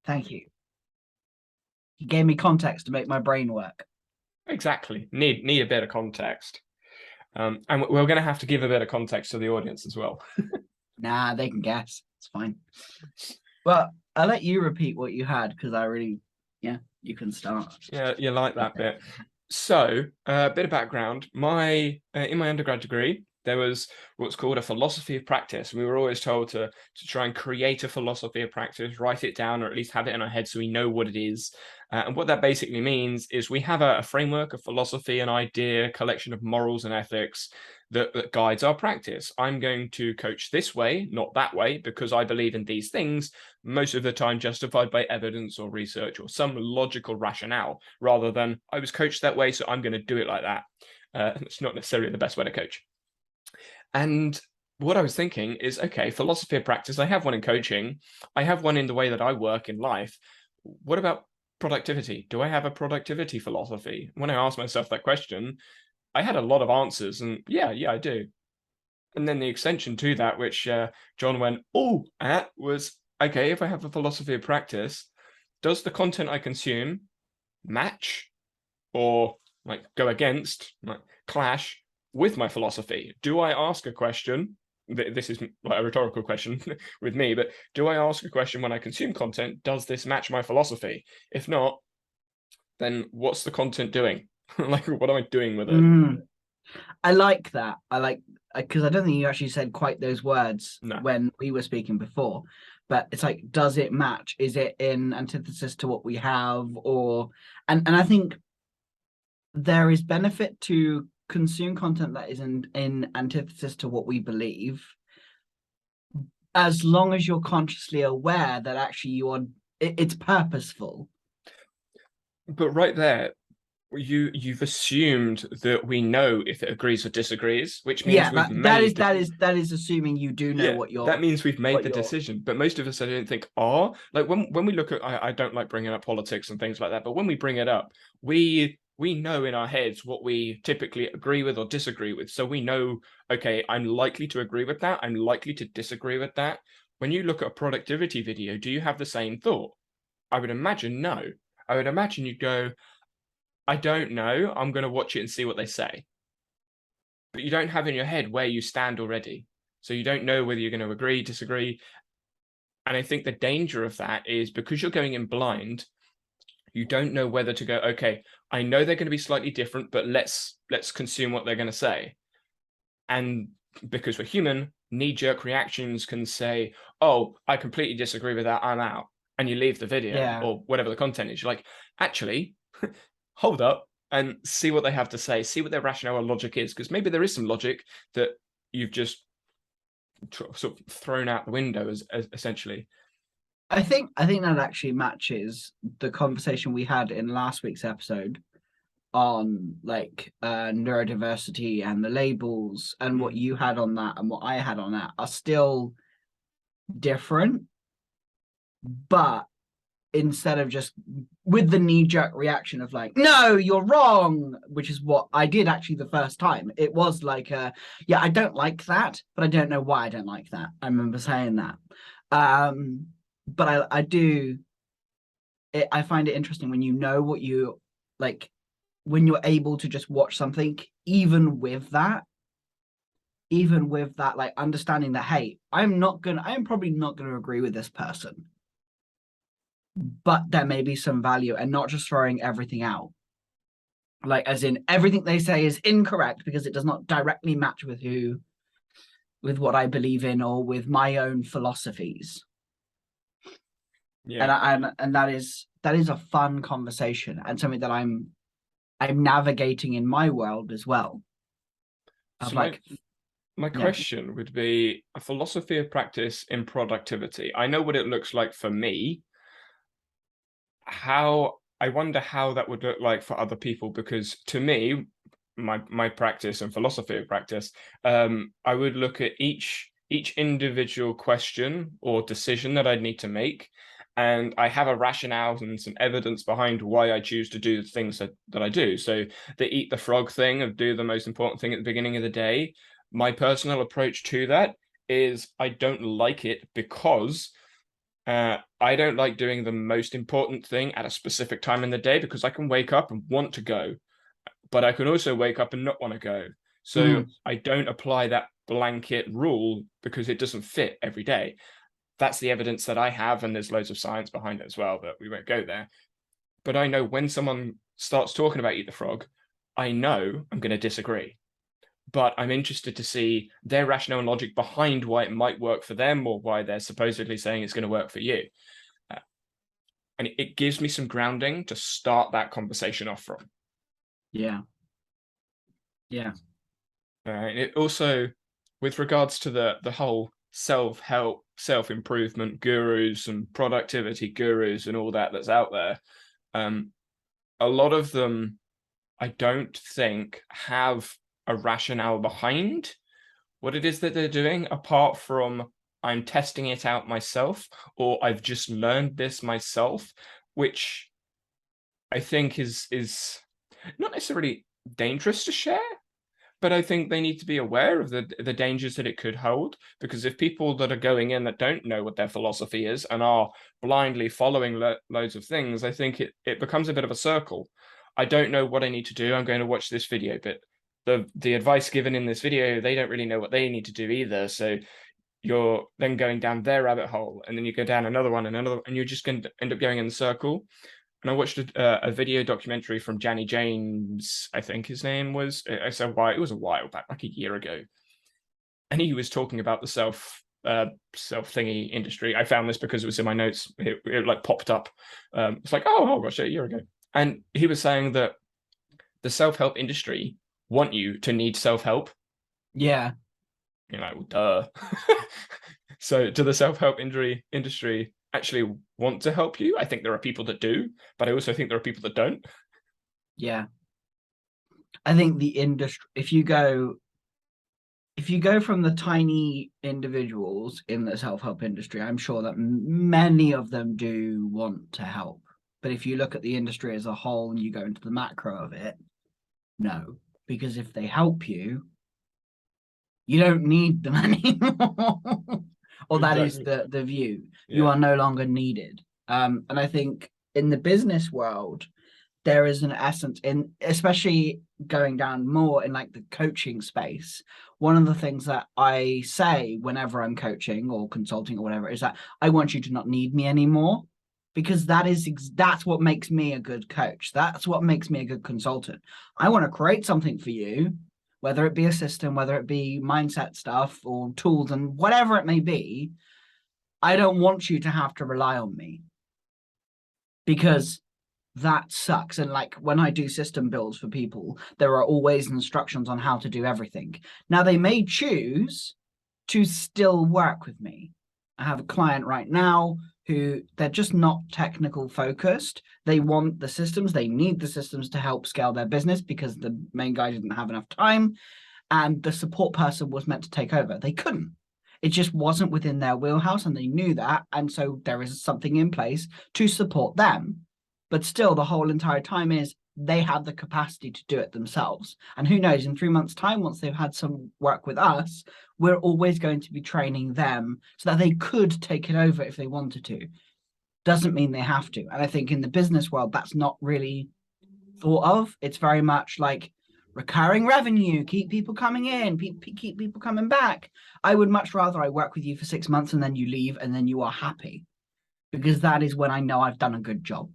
Thank you. You gave me context to make my brain work. Exactly. Need a bit of context. And we're going to have to give a bit of context to the audience as well. Nah, they can guess. It's fine. Well, I'll let you repeat what you had because you can start. Yeah, you like that bit. So, a bit of background. In my undergrad degree, there was what's called a philosophy of practice. We were always told to try and create a philosophy of practice, write it down, or at least have it in our head so we know what it is. And what that basically means is we have a framework of philosophy, an idea, collection of morals and ethics that guides our practice. I'm going to coach this way, not that way, because I believe in these things, most of the time justified by evidence or research or some logical rationale, rather than I was coached that way, so I'm going to do it like that. It's not necessarily the best way to coach. And what I was thinking is, okay, philosophy of practice, I have one in coaching. I have one in the way that I work in life. What about productivity? Do I have a productivity philosophy? When I asked myself that question, I had a lot of answers, and yeah, I do. And then the extension to that, which John went, was, okay, if I have a philosophy of practice, does the content I consume match or like go against, like clash with my philosophy? Do I ask a question? This is like a rhetorical question with me, but do I ask a question when I consume content? Does this match my philosophy? If not, then what's the content doing? Like, what am I doing with it? I like that. Because I don't think you actually said quite those words No. when we were speaking before. But it's like, does it match? Is it in antithesis to what we have? And I think there is benefit to consume content that is in antithesis to what we believe, as long as you're consciously aware that actually it's purposeful. But right there, you've assumed that we know if it agrees or disagrees, which means Yeah, that is assuming you do know that means we've made the you're... decision. But most of us, I don't think, are. Like when we look at, I don't like bringing up politics and things like that, but when we bring it up, we know in our heads what we typically agree with or disagree with. So we know, okay, I'm likely to agree with that. I'm likely to disagree with that. When you look at a productivity video, do you have the same thought? I would imagine no. I would imagine you'd go, I don't know. I'm going to watch it and see what they say. But you don't have in your head where you stand already. So you don't know whether you're going to agree, disagree. And I think the danger of that is because you're going in blind, you don't know whether to go, okay, I know they're going to be slightly different, but let's consume what they're going to say. And because we're human, knee-jerk reactions can say, oh, I completely disagree with that, I'm out. And you leave the video or whatever the content is. You're like, actually, hold up and see what they have to say, see what their rationale or logic is, because maybe there is some logic that you've just sort of thrown out the window as essentially. I think that actually matches the conversation we had in last week's episode on like neurodiversity and the labels, and what you had on that and what I had on that are still different, but instead of just with the knee-jerk reaction of like, no, you're wrong, which is what I did actually the first time, it was like, yeah, I don't like that, but I don't know why I don't like that. I remember saying that. But I find it interesting when you know what you like, when you're able to just watch something, even with that, like understanding that, hey, I'm probably not gonna agree with this person, but there may be some value, and not just throwing everything out. Like, as in everything they say is incorrect because it does not directly match with what I believe in or with my own philosophies. Yeah. And that is a fun conversation and something that I'm navigating in my world as well. So my question would be a philosophy of practice in productivity. I know what it looks like for me. I wonder how that would look like for other people, because to me, my practice and philosophy of practice, I would look at each individual question or decision that I'd need to make, and I have a rationale and some evidence behind why I choose to do the things that I do. So the eat the frog thing of do the most important thing at the beginning of the day, my personal approach to that is I don't like it because I don't like doing the most important thing at a specific time in the day, because I can wake up and want to go, but I can also wake up and not want to go. So Mm. I don't apply that blanket rule because it doesn't fit every day. That's the evidence that I have, and there's loads of science behind it as well, but we won't go there. But I know when someone starts talking about Eat the Frog, I know I'm going to disagree. But I'm interested to see their rationale and logic behind why it might work for them, or why they're supposedly saying it's going to work for you. And it gives me some grounding to start that conversation off from. Yeah. Yeah. And it also, with regards to the whole self-help, self-improvement gurus and productivity gurus and all that's out there, a lot of them, I don't think, have a rationale behind what it is that they're doing, apart from I'm testing it out myself, or I've just learned this myself, which I think is not necessarily dangerous to share, but I think they need to be aware of the dangers that it could hold. Because if people that are going in that don't know what their philosophy is and are blindly following loads of things, I think it becomes a bit of a circle. I don't know what I need to do. I'm going to watch this video, but the advice given in this video, they don't really know what they need to do either. So you're then going down their rabbit hole, and then you go down another one and another, and you're just going to end up going in the circle. And I watched a video documentary from Janny James, I think his name was. It was a while back, like a year ago, and he was talking about the self thingy industry. I found this because it was in my notes. It like popped up. It's like, oh gosh, a year ago, and he was saying that the self-help industry want you to need self-help. Yeah. You're like, well, duh. So, do the self-help industry actually want to help you? I think there are people that do, but I also think there are people that don't. Yeah. I think the industry, if you go from the tiny individuals in the self-help industry, I'm sure that many of them do want to help. But if you look at the industry as a whole and you go into the macro of it, no. Because if they help you, you don't need them anymore. Or that is Exactly. the view. You Yeah. are no longer needed. And I think in the business world, there is an essence in, especially going down more in like the coaching space. One of the things that I say whenever I'm coaching or consulting or whatever is that I want you to not need me anymore, because that's what makes me a good coach. That's what makes me a good consultant. I want to create something for you, whether it be a system, whether it be mindset stuff or tools and whatever it may be. I don't want you to have to rely on me, because that sucks. And like when I do system builds for people, there are always instructions on how to do everything. Now they may choose to still work with me. I have a client right now who they're just not technical focused. They want the systems, they need the systems to help scale their business because the main guy didn't have enough time and the support person was meant to take over. They couldn't. It just wasn't within their wheelhouse and they knew that. And so there is something in place to support them. But still, the whole entire time is they have the capacity to do it themselves. And who knows, in 3 months' time, once they've had some work with us, we're always going to be training them so that they could take it over if they wanted to. Doesn't mean they have to. And I think in the business world, that's not really thought of. It's very much like recurring revenue, keep people coming in, keep people coming back. I would much rather I work with you for 6 months and then you leave and then you are happy, because that is when I know I've done a good job.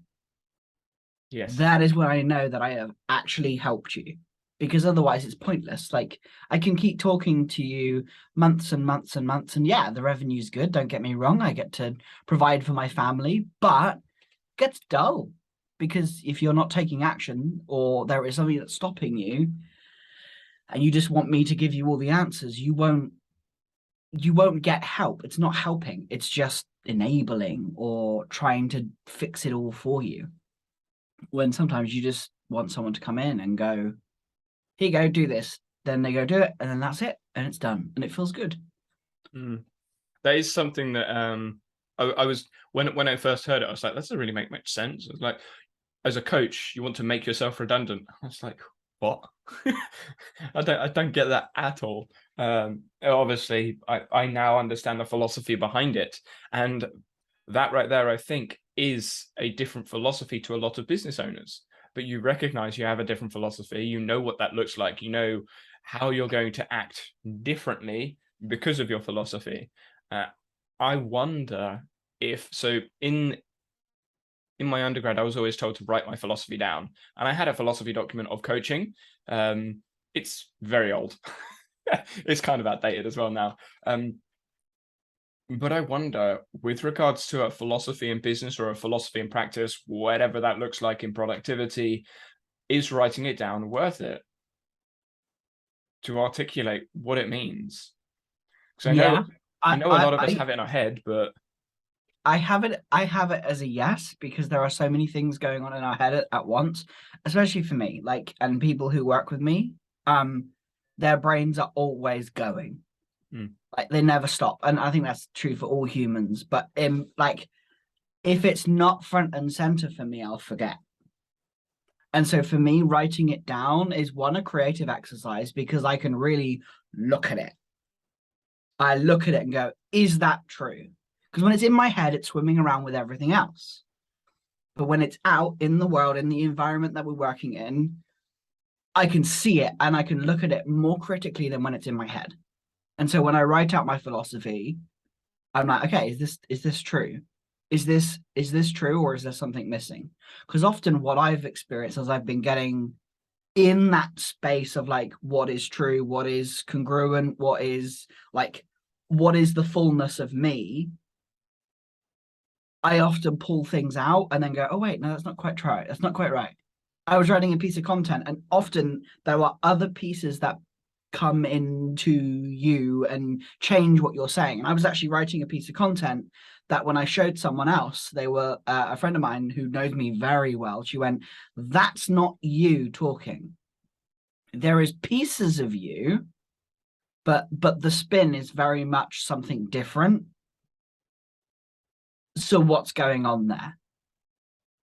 Yes. That is when I know that I have actually helped you, because otherwise it's pointless. Like I can keep talking to you months and months and months, and yeah, the revenue's good, don't get me wrong, I get to provide for my family, but it gets dull, because if you're not taking action or there is something that's stopping you and you just want me to give you all the answers, you won't get help. It's not helping, it's just enabling or trying to fix it all for you, when sometimes you just want someone to come in and go, here you go, do this. Then they go do it, and then that's it, and it's done, and it feels good. That is something that I was, when I first heard it, I was like, that doesn't really make much sense. It's like, as a coach, you want to make yourself redundant. I was like, what? I don't get that at all. Obviously, I now understand the philosophy behind it, and that right there, I think, is a different philosophy to a lot of business owners. But you recognize you have a different philosophy, you know what that looks like, you know how you're going to act differently because of your philosophy. Uh, I wonder if so in my undergrad, I was always told to write my philosophy down, and I had a philosophy document of coaching. It's very old. It's kind of outdated as well now. But I wonder, with regards to a philosophy in business or a philosophy in practice, whatever that looks like in productivity, is writing it down worth it to articulate what it means? Because Yeah, I I, know a I, lot of us I, have it in our head, but I have it as a yes because there are so many things going on in our head at once, especially for me, like, and people who work with me, their brains are always going. mm, Like they never stop. And I think that's true for all humans. But like if it's not front and center for me, I'll forget. And so for me, writing it down is one, a creative exercise because I can really look at it. I look at it and go, is that true? Because when it's in my head, it's swimming around with everything else. But when it's out in the world, in the environment that we're working in, I can see it and I can look at it more critically than when it's in my head. And so when I write out my philosophy, I'm like, okay, is this true? Is this true or is there something missing? Because often what I've experienced as I've been getting in that space of like what is true, what is congruent, what is the fullness of me, I often pull things out and then go, oh wait, no, that's not quite right. That's not quite right. I was writing a piece of content, and often there are other pieces that come into you and change what you're saying. And I was actually writing a piece of content that when I showed someone else, they were a friend of mine who knows me very well. She went, "That's not you talking. There is pieces of you, but the spin is very much something different. So what's going on there?"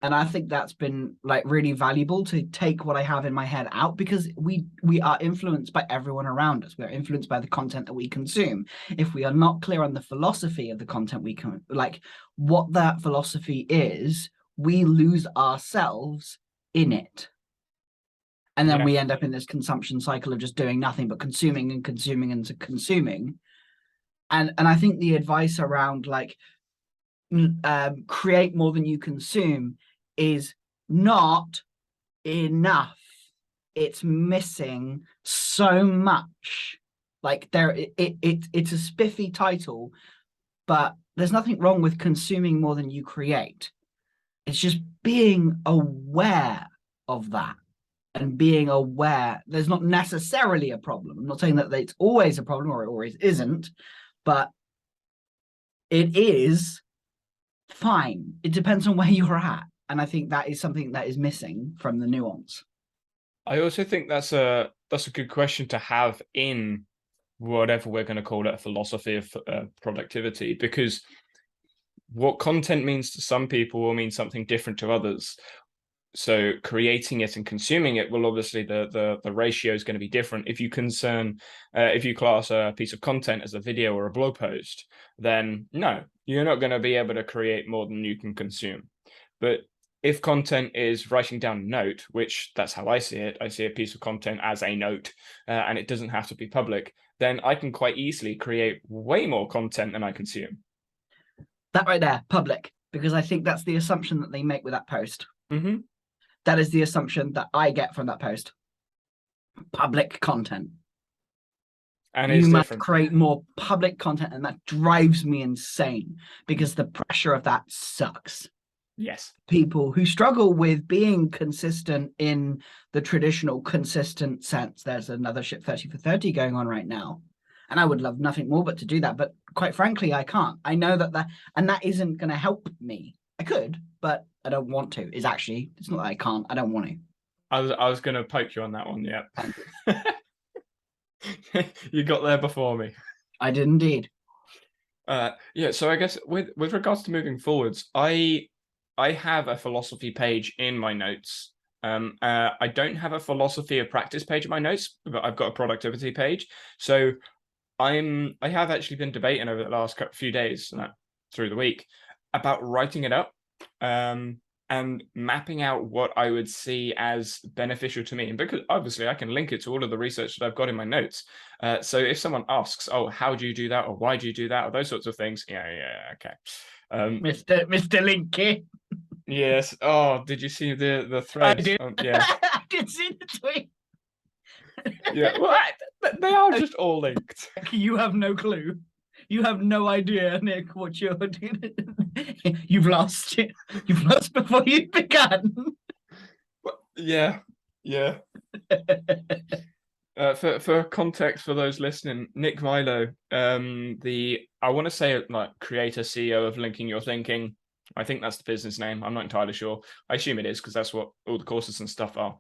And I think that's been like really valuable to take what I have in my head out because we are influenced by everyone around us. We're influenced by the content that we consume. If we are not clear on the philosophy of the content we can, like what that philosophy is, we lose ourselves in it. And then yeah, we end up in this consumption cycle of just doing nothing but consuming and consuming and consuming. And I think the advice around like create more than you consume is not enough. It's missing so much. Like it's a spiffy title, but there's nothing wrong with consuming more than you create. It's just being aware of that and being aware there's not necessarily a problem. I'm not saying that it's always a problem or it always isn't, but it is fine. It depends on where you're at. And I think that is something that is missing from the nuance. I also think that's a good question to have in whatever we're going to call it, a philosophy of productivity, because what content means to some people will mean something different to others. So creating it and consuming it will obviously the ratio is going to be different. If you class a piece of content as a video or a blog post, then no, you're not going to be able to create more than you can consume. But if content is writing down a note, which that's how I see it, I see a piece of content as a note, and it doesn't have to be public, then I can quite easily create way more content than I consume. That right there, public, because I think that's the assumption that they make with that post. Mm-hmm. That is the assumption that I get from that post. Public content. And You it's must different. create more public content, and that drives me insane because the pressure of that sucks. Yes. People who struggle with being consistent in the traditional consistent sense. There's another ship 30 for 30 going on right now. And I would love nothing more but to do that. But quite frankly, I can't. I know and that isn't going to help me. I could, but I don't want to. It's not that I can't. I don't want to. I was going to poke you on that one. Yeah. Thank you. You got there before me. I did indeed. Yeah, so I guess with regards to moving forwards, I have a philosophy page in my notes. I don't have a philosophy of practice page in my notes, but I've got a productivity page. So I have actually been debating over the last few days through the week about writing it up, and mapping out what I would see as beneficial to me. And because obviously I can link it to all of the research that I've got in my notes. So if someone asks, oh, how do you do that? Or why do you do that? Or those sorts of things. Yeah, okay. Mr. Linky. Yes. Oh, did you see the I thread? did. Yeah. I did see the tweet. Yeah. Well, they are just all linked. You have no clue. You have no idea, Nick, what you're doing. You've lost it. You've lost before you began. Yeah. Yeah. For context for those listening, Nick Milo, I want to say like creator CEO of Linking Your Thinking. I think that's the business name. I'm not entirely sure. I assume it is because that's what all the courses and stuff are.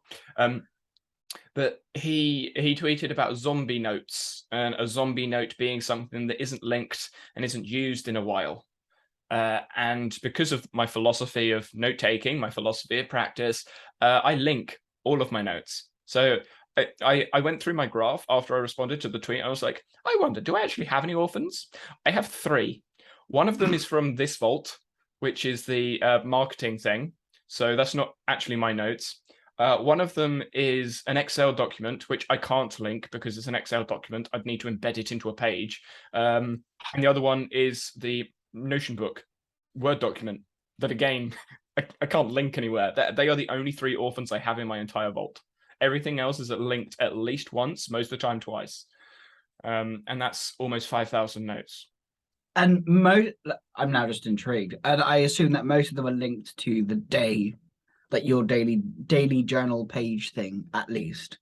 But he tweeted about zombie notes, and a zombie note being something that isn't linked and isn't used in a while. And because of my philosophy of note taking, my philosophy of practice, I link all of my notes. So I went through my graph after I responded to the tweet. I was like, I wonder, do I actually have any orphans? I have 3. One of them is from this vault, which is the marketing thing. So that's not actually my notes. One of them is an Excel document, which I can't link because it's an Excel document. I'd need to embed it into a page. And the other one is the Notion book, Word document, that again, I can't link anywhere. They are the only 3 orphans I have in my entire vault. Everything else is linked at least once, most of the time twice. And that's almost 5,000 notes. And I'm now just intrigued. And I assume that most of them are linked to the day, like your daily journal page thing, at least.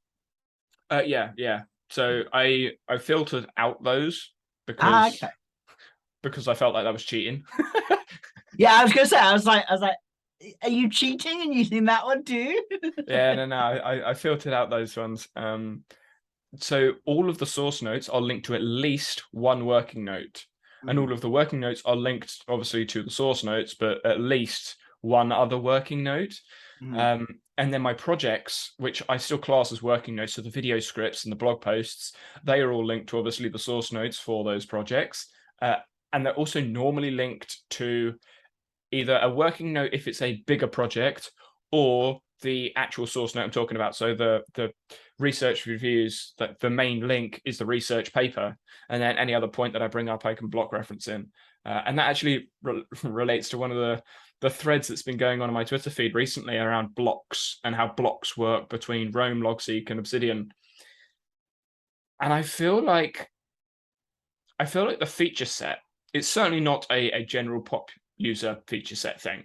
Yeah. So I filtered out those because I felt like that was cheating. Yeah, I was gonna say, I was like, are you cheating and using that one too? Yeah, no. I filtered out those ones. So all of the source notes are linked to at least one working note, and all of the working notes are linked, obviously, to the source notes, but at least one other working note. And then my projects, which I still class as working notes, so the video scripts and the blog posts, they are all linked to obviously the source notes for those projects. And they're also normally linked to either a working note if it's a bigger project, or the actual source note I'm talking about. So the research reviews, that the main link is the research paper, and then any other point that I bring up, I can block reference in. And that actually relates to one of the threads that's been going on my Twitter feed recently around blocks and how blocks work between Roam, Logseek, and Obsidian. And I feel like the feature set, it's certainly not a general pop user feature set thing.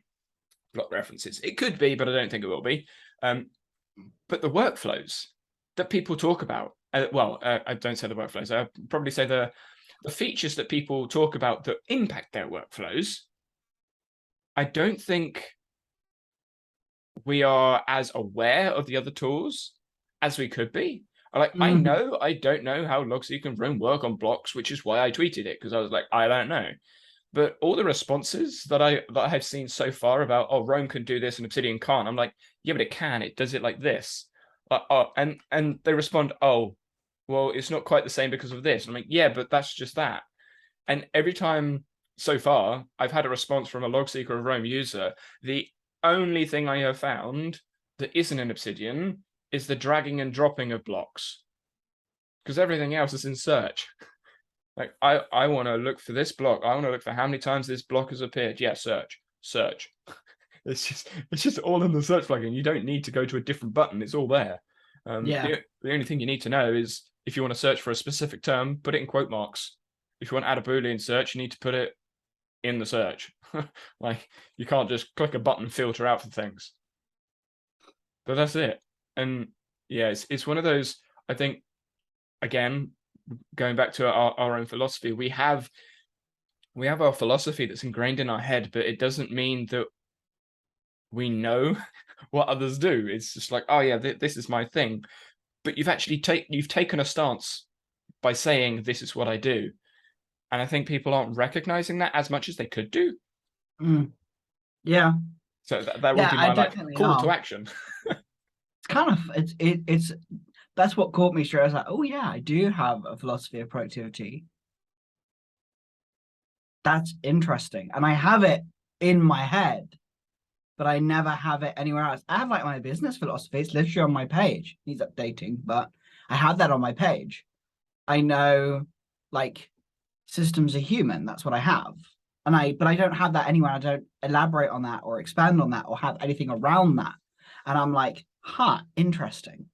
Block references. It could be, but I don't think it will be. But the workflows that people talk about, I don't say the workflows. I probably say the features that people talk about that impact their workflows. I don't think we are as aware of the other tools as we could be. I know I don't know how Logseek and Roam work on blocks, which is why I tweeted it, because I was like, I don't know. But all the responses that I have seen so far about, oh, Roam can do this and Obsidian can't, I'm like, yeah, but it can. It does it like this. And they respond, oh, well, it's not quite the same because of this. I'm like, yeah, but that's just that. And every time so far I've had a response from a Logseek or a Roam user, the only thing I have found that isn't an Obsidian is the dragging and dropping of blocks, because everything else is in search. Like, I want to look for this block. I want to look for how many times this block has appeared. Yeah, search. It's just all in the search plugin. You don't need to go to a different button. It's all there. The only thing you need to know is if you want to search for a specific term, put it in quote marks. If you want to add a Boolean search, you need to put it in the search. Like, you can't just click a button and filter out for things. But that's it. And yeah, it's one of those, I think, again, going back to our own philosophy, we have our philosophy that's ingrained in our head, but it doesn't mean that we know what others do. It's just like, oh yeah, this is my thing. But you've actually taken a stance by saying this is what I do. And I think people aren't recognizing that as much as they could do. Yeah. So that would be my call to action. It's kind of it's that's what caught me straight. I was like, oh yeah, I do have a philosophy of productivity. That's interesting. And I have it in my head, but I never have it anywhere else. I have like my business philosophy. It's literally on my page. Needs updating, but I have that on my page. I know like systems are human. That's what I have. But I don't have that anywhere. I don't elaborate on that or expand on that or have anything around that. And I'm like, interesting.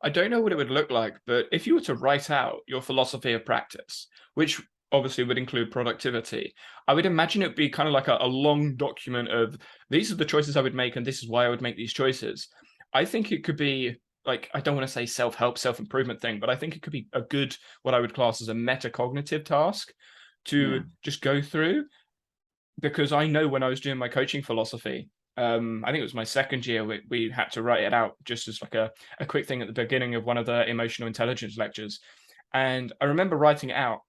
I don't know what it would look like, but if you were to write out your philosophy of practice, which obviously would include productivity, I would imagine it would be kind of like a long document of these are the choices I would make and this is why I would make these choices. I think it could be like, I don't want to say self-help, self-improvement thing, but I think it could be a good, what I would class as a metacognitive task to just go through, because I know when I was doing my coaching philosophy, I think it was my second year, we had to write it out just as like a quick thing at the beginning of one of the emotional intelligence lectures. And I remember writing it out.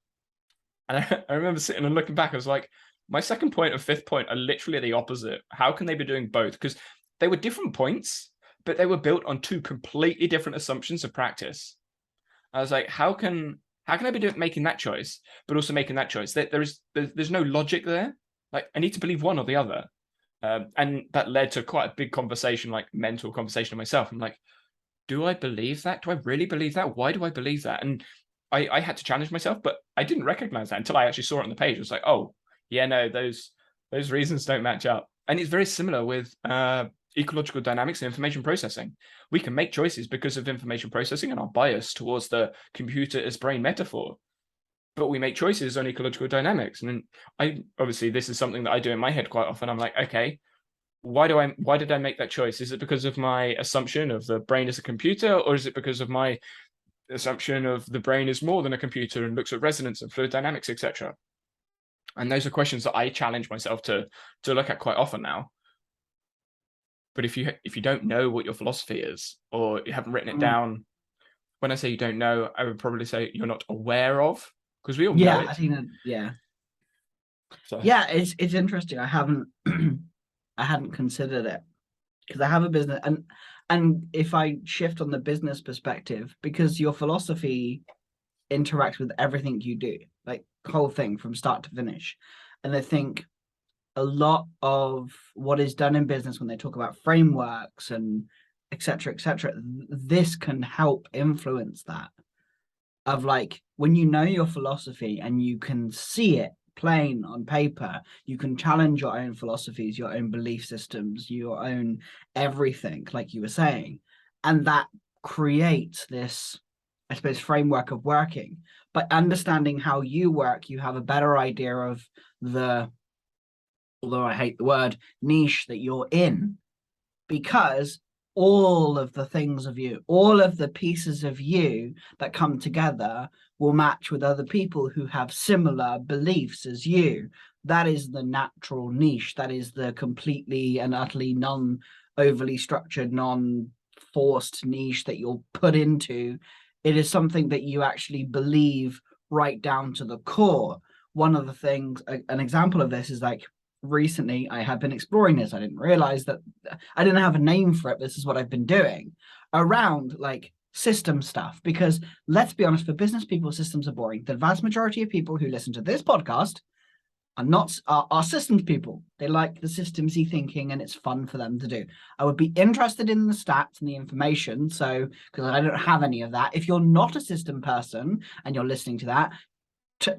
And I remember sitting and looking back, I was like, my second point and fifth point are literally the opposite. How can they be doing both? Because they were different points, but they were built on two completely different assumptions of practice. I was like, how can I be making that choice, but also making that choice? There's no logic there. Like, I need to believe one or the other. And that led to quite a big conversation, like mental conversation of myself. I'm like, do I believe that? Do I really believe that? Why do I believe that? And I had to challenge myself, but I didn't recognize that until I actually saw it on the page. I was like, oh, yeah, no, those reasons don't match up. And it's very similar with ecological dynamics and information processing. We can make choices because of information processing and our bias towards the computer as brain metaphor. But we make choices on ecological dynamics. And obviously this is something that I do in my head quite often. I'm like, okay, why did I make that choice? Is it because of my assumption of the brain as a computer, or is it because of my assumption of the brain is more than a computer and looks at resonance and fluid dynamics, etc.? And those are questions that I challenge myself to look at quite often now. But if you don't know what your philosophy is, or you haven't written it down, when I say you don't know, I would probably say you're not aware of, because we all know it. I think that, So. Yeah, it's interesting. I hadn't considered it because I have a business, and if I shift on the business perspective, because your philosophy interacts with everything you do, like the whole thing from start to finish. And I think a lot of what is done in business when they talk about frameworks and etc., this can help influence that. Of like, when you know your philosophy and you can see it plain on paper, you can challenge your own philosophies, your own belief systems, your own everything, like you were saying. And that creates this, I suppose, framework of working. But understanding how you work, you have a better idea of the, although I hate the word, niche that you're in, because all of the things of you, all of the pieces of you that come together will match with other people who have similar beliefs as you. That is the natural niche. That is the completely and utterly non-overly structured, non-forced niche that you'll put into. It is something that you actually believe right down to the core. One of the things, an example of this is like, recently I have been exploring this. I didn't realize that I didn't have a name for it. This is what I've been doing around like system stuff, because let's be honest, for business people, systems are boring. The vast majority of people who listen to this podcast are systems people. They like the systemsy thinking and it's fun for them to do. I would be interested in the stats and the information, so because I don't have any of that. If you're not a system person and you're listening to that,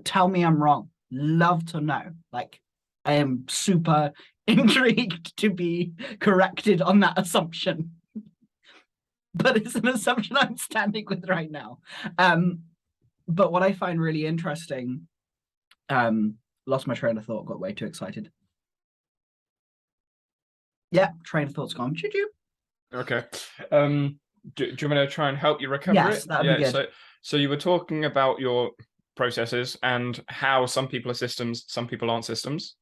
tell me I'm wrong. Love to know. Like, I am super intrigued to be corrected on that assumption. But it's an assumption I'm standing with right now. But what I find really interesting, lost my train of thought, got way too excited. Yeah, train of thought's gone. Choo-choo. Okay. Do you want me to try and help you recover it? Yes, that'd be good. So you were talking about your processes and how some people are systems, some people aren't systems.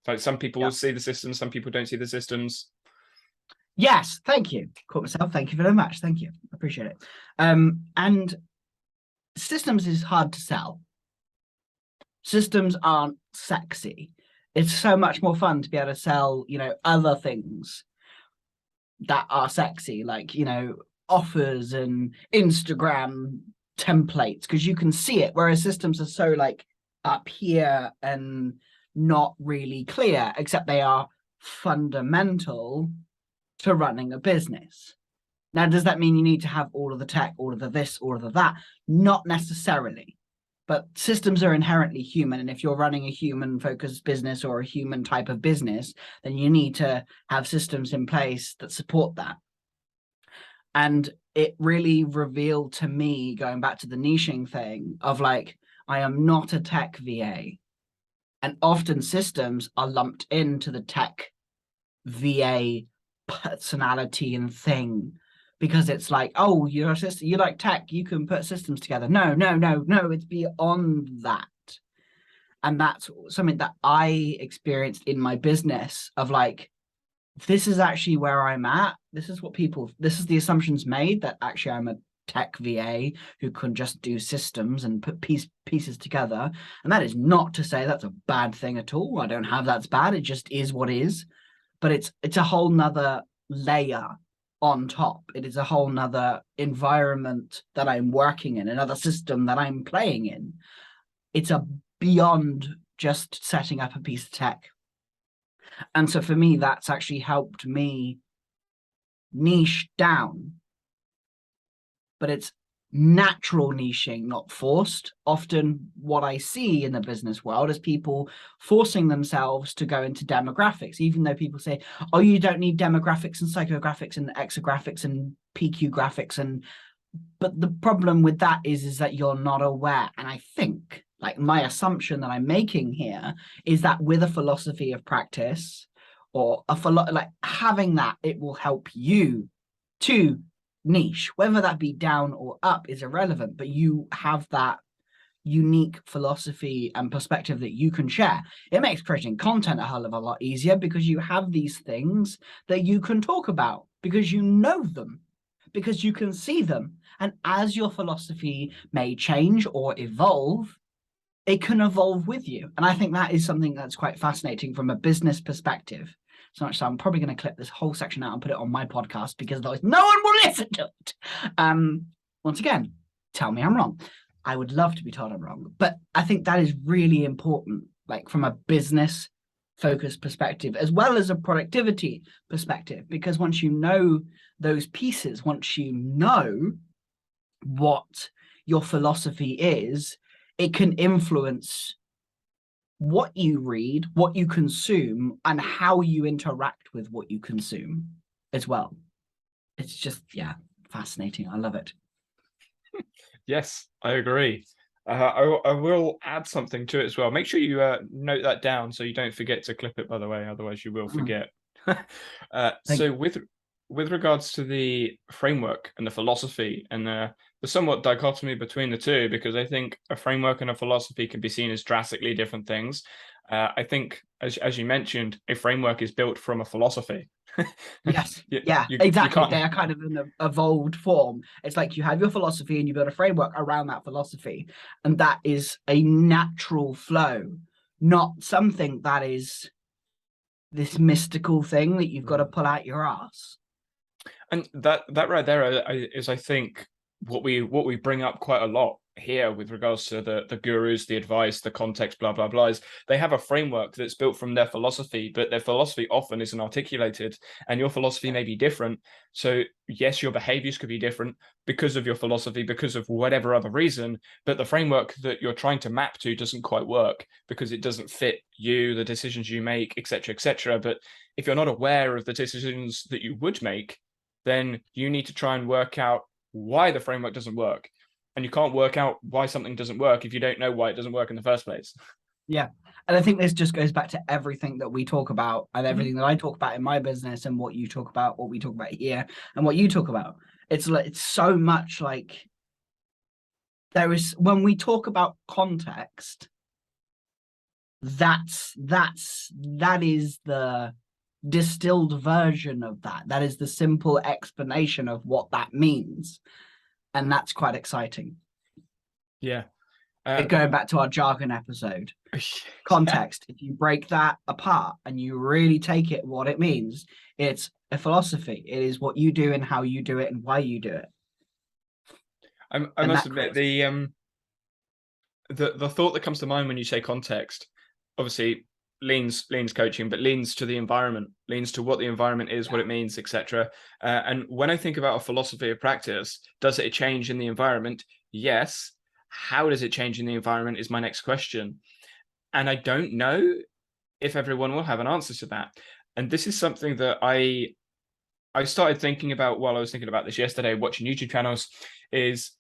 Like some people see the systems, some people don't see the systems. Yes, thank you. Caught myself. Thank you very much. Thank you. Appreciate it. And systems is hard to sell. Systems aren't sexy. It's so much more fun to be able to sell, other things that are sexy, like, offers and Instagram templates, because you can see it, whereas systems are so like up here and not really clear, except they are fundamental to running a business. Now, does that mean you need to have all of the tech, all of the this, all of the that? Not necessarily. But systems are inherently human. And if you're running a human focused business or a human type of business, then you need to have systems in place that support that. And it really revealed to me, going back to the niching thing, of like, I am not a tech VA. And often systems are lumped into the tech VA personality and thing, because it's like, oh, you're a system, you like tech, you can put systems together. No, it's beyond that. And that's something that I experienced in my business of like, this is actually where I'm at. This is the assumptions made that actually I'm a tech VA who can just do systems and put pieces together. And that is not to say that's a bad thing at all. I don't have that's bad. It just is what is. But it's a whole nother layer on top. It is a whole nother environment that I'm working in, another system that I'm playing in. It's a beyond just setting up a piece of tech. And so for me, that's actually helped me niche down. But it's natural niching, not forced. Often what I see in the business world is people forcing themselves to go into demographics, even though people say, oh, you don't need demographics and psychographics and exographics and PQ graphics. But the problem with that is that you're not aware. And I think, like, my assumption that I'm making here is that with a philosophy of practice or like having that, it will help you to niche, whether that be down or up is irrelevant, but you have that unique philosophy and perspective that you can share. It makes creating content a hell of a lot easier because you have these things that you can talk about, because you know them, because you can see them. And as your philosophy may change or evolve, it can evolve with you. And I think that is something that's quite fascinating from a business perspective. So much so I'm probably going to clip this whole section out and put it on my podcast, because otherwise no one will listen to it. Once again, tell me I'm wrong. I would love to be told I'm wrong. But I think that is really important, like from a business focused perspective, as well as a productivity perspective, because once you know those pieces, once you know what your philosophy is, it can influence what you read, what you consume, and how you interact with what you consume as well. It's just, yeah, fascinating. I love it. Yes, I agree. I will add something to it as well. Make sure you note that down so you don't forget to clip it, by the way, otherwise you will forget. So with regards to the framework and the philosophy and the somewhat dichotomy between the two, because I think a framework and a philosophy can be seen as drastically different things. I think, as you mentioned, a framework is built from a philosophy. Yes. Exactly. They are kind of an evolved form. It's like you have your philosophy and you build a framework around that philosophy. And that is a natural flow, not something that is this mystical thing that you've got to pull out your ass. And that right there is, I think, what we bring up quite a lot here with regards to the gurus, the advice, the context, blah blah blah, is they have a framework that's built from their philosophy, but their philosophy often isn't articulated, and your philosophy may be different. So yes, your behaviors could be different because of your philosophy, because of whatever other reason, but the framework that you're trying to map to doesn't quite work because it doesn't fit you, the decisions you make, etc., etc. But if you're not aware of the decisions that you would make, then you need to try and work out why the framework doesn't work. And you can't work out why something doesn't work if you don't know why it doesn't work in the first place. Yeah. And I think this just goes back to everything that we talk about and everything that I talk about in my business and what you talk about, what we talk about here and what you talk about. It's like, it's so much like there is, when we talk about context, that is the distilled version of that. That is the simple explanation of what that means. And that's quite exciting. Yeah. Going back to our jargon episode, context, if you break that apart and you really take it what it means, it's a philosophy. It is what you do and how you do it and why you do it. I must admit, the thought that comes to mind when you say context, obviously leans coaching, but leans to the environment, leans to what the environment is, what it means, etc. And when I think about a philosophy of practice, does it change in the environment? Yes. How does it change in the environment is my next question. And I don't know if everyone will have an answer to that. And this is something that I started thinking about while I was thinking about this yesterday, watching YouTube channels, is,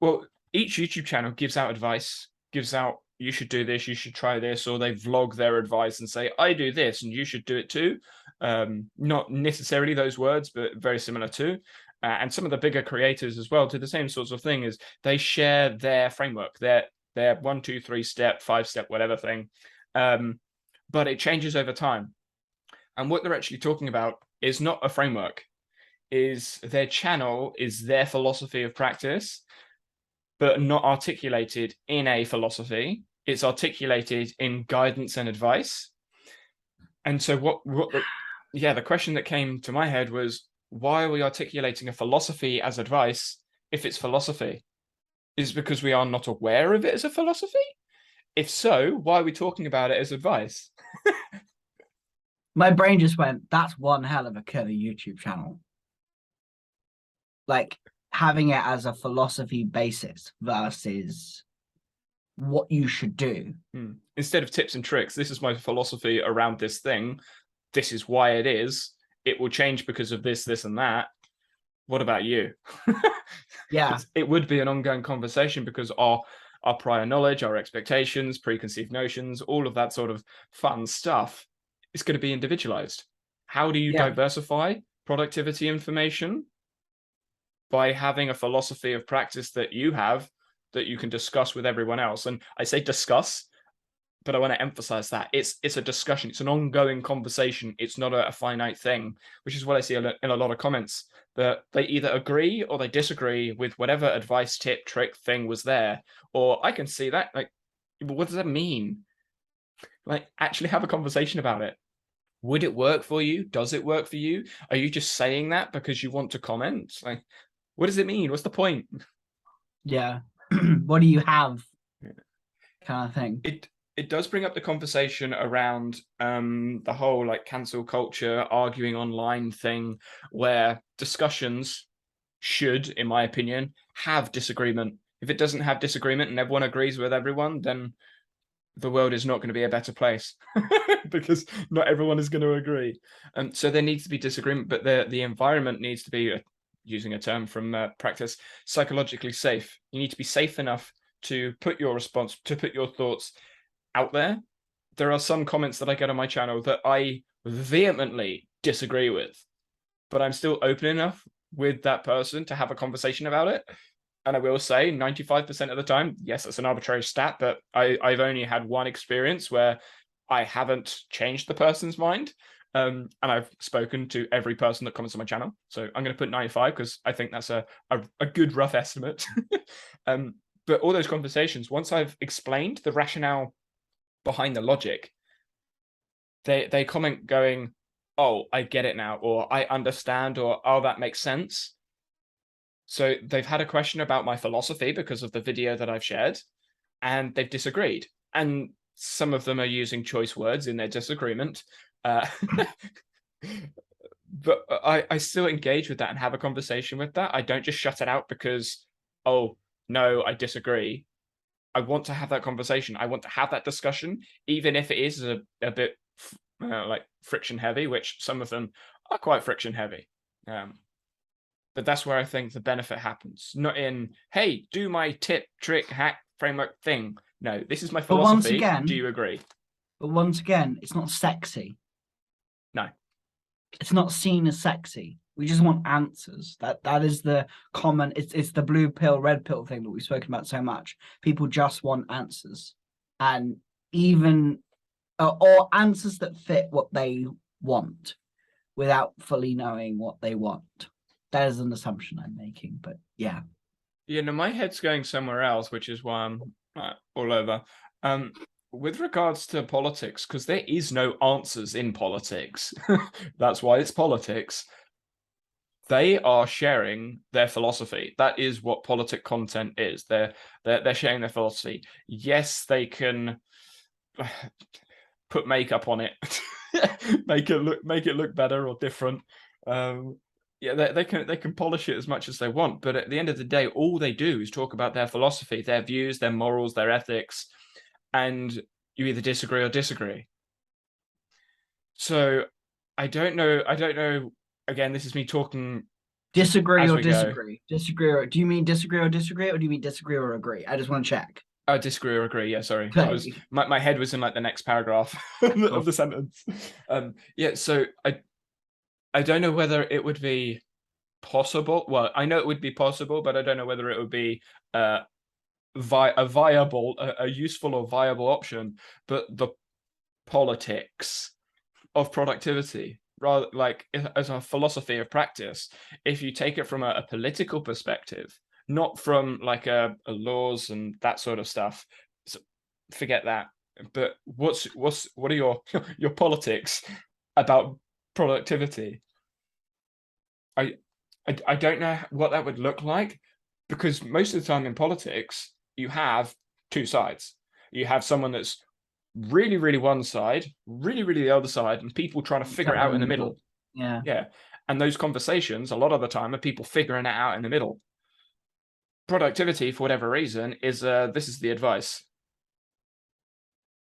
well, each YouTube channel gives out advice, gives out, you should do this, you should try this, or they vlog their advice and say, I do this and you should do it too. Not necessarily those words, but very similar to. And some of the bigger creators as well do the same sorts of thing, is they share their framework, their 1, 2, 3 step, 5 step, whatever thing. But it changes over time. And what they're actually talking about is not a framework, is their channel, is their philosophy of practice, but not articulated in a philosophy. It's articulated in guidance and advice. And so the question that came to my head was, why are we articulating a philosophy as advice if it's philosophy? Is it because we are not aware of it as a philosophy? If so, why are we talking about it as advice? My brain just went, that's one hell of a killer YouTube channel. Like, having it as a philosophy basis versus what you should do. Instead of tips and tricks, this is my philosophy around this thing. This is why it is. It will change because of this, this, and that. What about you? Yeah. It would be an ongoing conversation, because our prior knowledge, our expectations, preconceived notions, all of that sort of fun stuff is going to be individualized. How do you diversify productivity information? By having a philosophy of practice that you have, that you can discuss with everyone else. And I say discuss, but I want to emphasize that it's a discussion. It's an ongoing conversation. It's not a finite thing, which is what I see in a lot of comments, that they either agree or they disagree with whatever advice, tip, trick thing was there. Or I can see that, like, what does that mean? Like, actually have a conversation about it. Would it work for you? Does it work for you? Are you just saying that because you want to comment? Like, what does it mean? What's the point? Yeah. What do you have? Kind of thing. It does bring up the conversation around the whole like cancel culture, arguing online thing, where discussions should, in my opinion, have disagreement. If it doesn't have disagreement and everyone agrees with everyone, then the world is not going to be a better place because not everyone is going to agree. So there needs to be disagreement, but the environment needs to be, using a term from practice, psychologically safe. You need to be safe enough to put your response, to put your thoughts out there. There are some comments that I get on my channel that I vehemently disagree with, but I'm still open enough with that person to have a conversation about it. And I will say 95% of the time, yes, that's an arbitrary stat, but I've only had one experience where I haven't changed the person's mind. And I've spoken to every person that comments on my channel. So I'm going to put 95 because I think that's a good rough estimate. But all those conversations, once I've explained the rationale behind the logic, they comment going, oh, I get it now, or I understand, or oh, that makes sense. So they've had a question about my philosophy because of the video that I've shared, and they've disagreed. And some of them are using choice words in their disagreement. But I still engage with that and have a conversation with that. I don't just shut it out because, oh, no, I disagree. I want to have that conversation. I want to have that discussion, even if it is a bit like friction heavy, which some of them are quite friction heavy. But that's where I think the benefit happens. Not in, hey, do my tip, trick, hack, framework thing. No, this is my philosophy. But once again, do you agree? But once again, it's not sexy. No. It's not seen as sexy. We just want answers. That is the common, it's the blue pill, red pill thing that we've spoken about so much. People just want answers. And even, or answers that fit what they want without fully knowing what they want. That is an assumption I'm making, but yeah. Yeah, no, my head's going somewhere else, which is why I'm all over. With regards to politics, because there is no answers in politics. That's why it's politics. They are sharing their philosophy. That is what politic content is. They're sharing their philosophy. Yes, they can. put makeup on it, make it look better or different. Yeah, they can polish it as much as they want, but at the end of the day, all they do is talk about their philosophy, their views, their morals, their ethics, and you either disagree or disagree. So I don't know. Again, this is me talking Disagree as or we go. disagree? Disagree or do you mean disagree or disagree, or do you mean disagree or agree? I just want to check. Disagree or agree? Yeah, sorry. I was Okay. my head was in like the next paragraph Cool. of the sentence. Yeah, so I don't know whether it would be possible. Well, I know it would be possible, but I don't know whether it would be a viable, a useful or viable option. But the politics of productivity, rather like as a philosophy of practice, if you take it from a political perspective, not from like a laws and that sort of stuff, so forget that. But what are your your politics about productivity? I, I don't know what that would look like, because most of the time in politics you have two sides. You have someone that's really, really one side, really, really the other side, and people trying to figure it Someone out in the middle. Yeah. Yeah. And those conversations, a lot of the time, are people figuring it out in the middle. Productivity, for whatever reason, is this is the advice.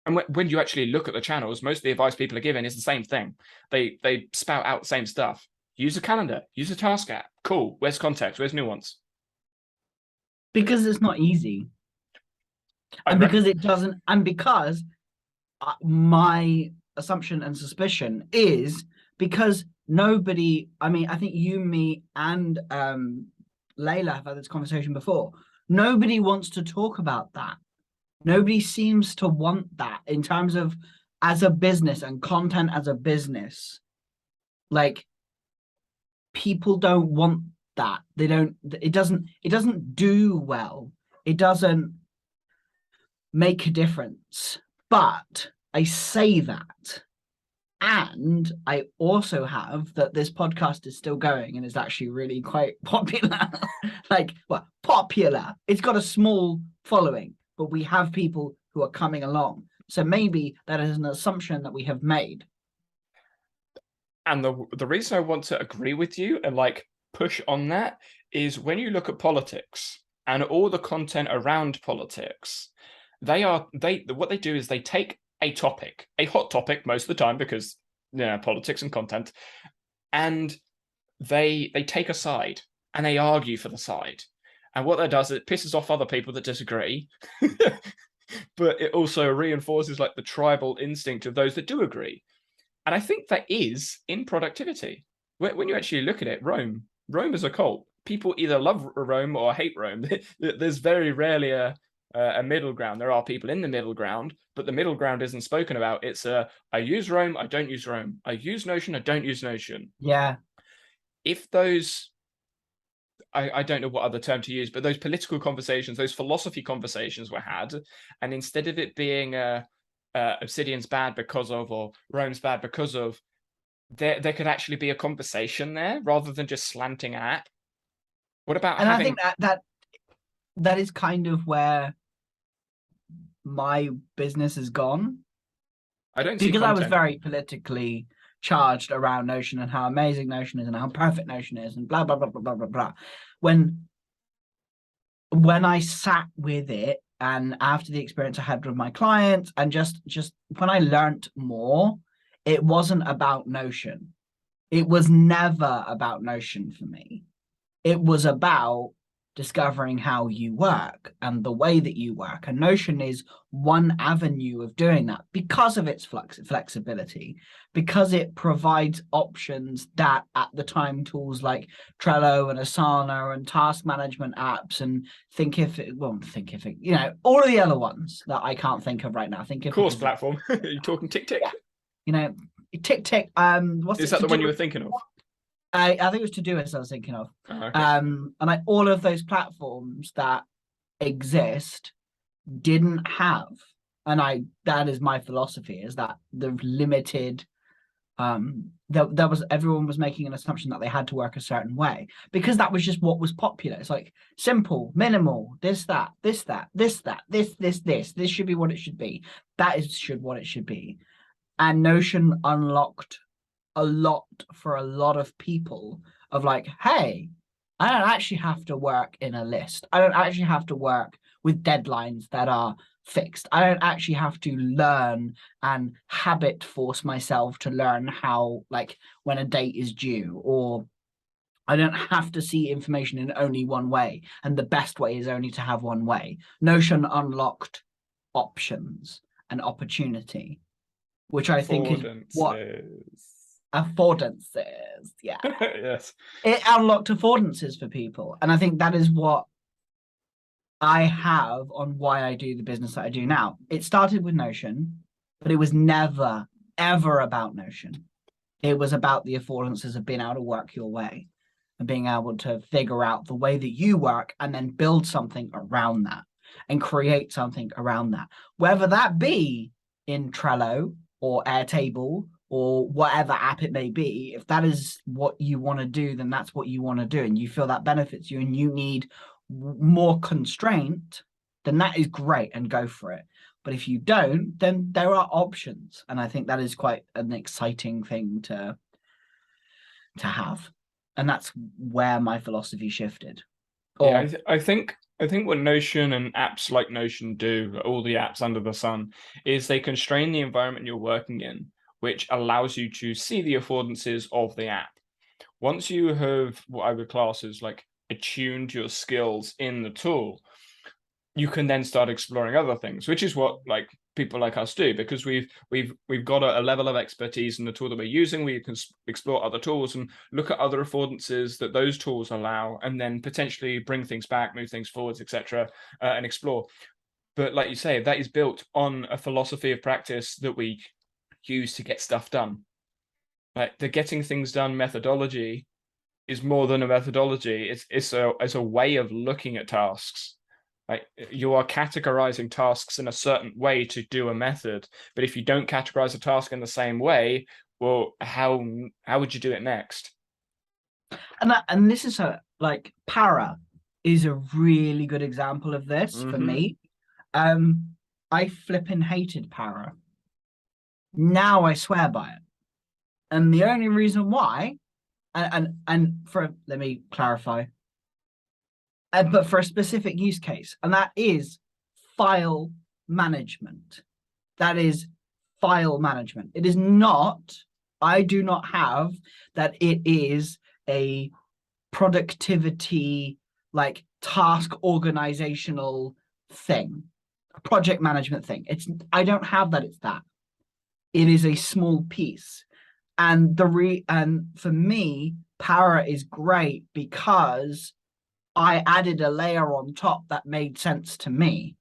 And when you actually look at the channels, most of the advice people are giving is the same thing. They spout out the same stuff. Use a calendar, use a task app. Cool. Where's context? Where's nuance? Because it's not easy. I And because reckon. it doesn't, and because my assumption and suspicion is because nobody, I mean, I think you, me, and Layla have had this conversation before. Nobody wants to talk about that. Nobody seems to want that in terms of as a business and content as a business. Like, people don't want that. They don't, it doesn't do well. It doesn't make a difference. But I say that, and I also have that this podcast is still going and is actually really quite popular. Like, well, popular. It's got a small following, but we have people who are coming along. So maybe that is an assumption that we have made. And the reason I want to agree with you and like push on that is when you look at politics and all the content around politics, what they do is they take a topic, a hot topic most of the time, because politics and content, and they take a side and they argue for the side. And what that does is it pisses off other people that disagree, but it also reinforces like the tribal instinct of those that do agree. And I think that is in productivity. When you actually look at it, Rome is a cult. People either love Rome or hate Rome. There's very rarely a middle ground. There are people in the middle ground, but the middle ground isn't spoken about. It's I use Rome, I don't use Rome. I use Notion, I don't use Notion. Yeah. If those, I don't know what other term to use, but those political conversations, those philosophy conversations were had, and instead of it being Obsidian's bad because of, or Rome's bad because of, there could actually be a conversation there rather than just slanting at. What about and having? I think that is kind of where my business has gone. I don't see because I was content. very politically charged around Notion and how amazing Notion is and how perfect Notion is and blah blah blah blah blah blah blah. When I sat with it and after the experience I had with my clients and just when I learned more, it wasn't about Notion. It was never about Notion for me. It was about discovering how you work and the way that you work. And Notion is one avenue of doing that because of its flexibility, because it provides options that at the time tools like Trello and Asana and task management apps and Thinkific, all of the other ones that I can't think of right now. Thinkific Course platform. Are you talking TickTick? Yeah. TickTick. What's is that the one you were thinking of? I think it was Todoist I was thinking of. Oh, okay. And all of those platforms that exist didn't have, and that is my philosophy, is that the limited there was everyone was making an assumption that they had to work a certain way because that was just what was popular. It's like simple, minimal, this should be what it should be. What it should be. And Notion unlocked a lot for a lot of people of like, hey, I don't actually have to work in a list. I don't actually have to work with deadlines that are fixed. I don't actually have to learn and habit force myself to learn how, like, when a date is due, or I don't have to see information in only one way. And the best way is only to have one way. Notion unlocked options and opportunity, which I think is what Affordances. affordances. Yeah. Yes. It unlocked affordances for people. And I think that is what I have on why I do the business that I do now. It started with Notion, but it was never, ever about Notion. It was about the affordances of being able to work your way and being able to figure out the way that you work and then build something around that and create something around that. Whether that be in Trello or Airtable or whatever app it may be, if that is what you want to do, then that's what you want to do. And you feel that benefits you and you need more constraint, then that is great and go for it. But if you don't, then there are options. And I think that is quite an exciting thing to have. And that's where my philosophy shifted. Yeah, Or I think what Notion and apps like Notion do, all the apps under the sun, is they constrain the environment you're working in, which allows you to see the affordances of the app. Once you have what I would class as like attuned your skills in the tool, you can then start exploring other things, which is what like people like us do, because we've got a level of expertise in the tool that we're using. We can explore other tools and look at other affordances that those tools allow, and then potentially bring things back, move things forwards, etc., and explore. But like you say, that is built on a philosophy of practice that we use to get stuff done. Like the getting things done methodology is more than a methodology. It's a way of looking at tasks. Like you are categorizing tasks in a certain way to do a method, but if you don't categorize a task in the same way, well, how would you do it next? and this is a like para is a really good example of this for Mm-hmm. me. I flipping hated para. Now I swear by it. And the only reason why, and for let me clarify, but for a specific use case, and that is file management. That is file management. It is not, I do not have that it is a productivity, like task organizational thing, a project management thing. I don't have that, it's that. It is a small piece. And for me, Para is great because I added a layer on top that made sense to me.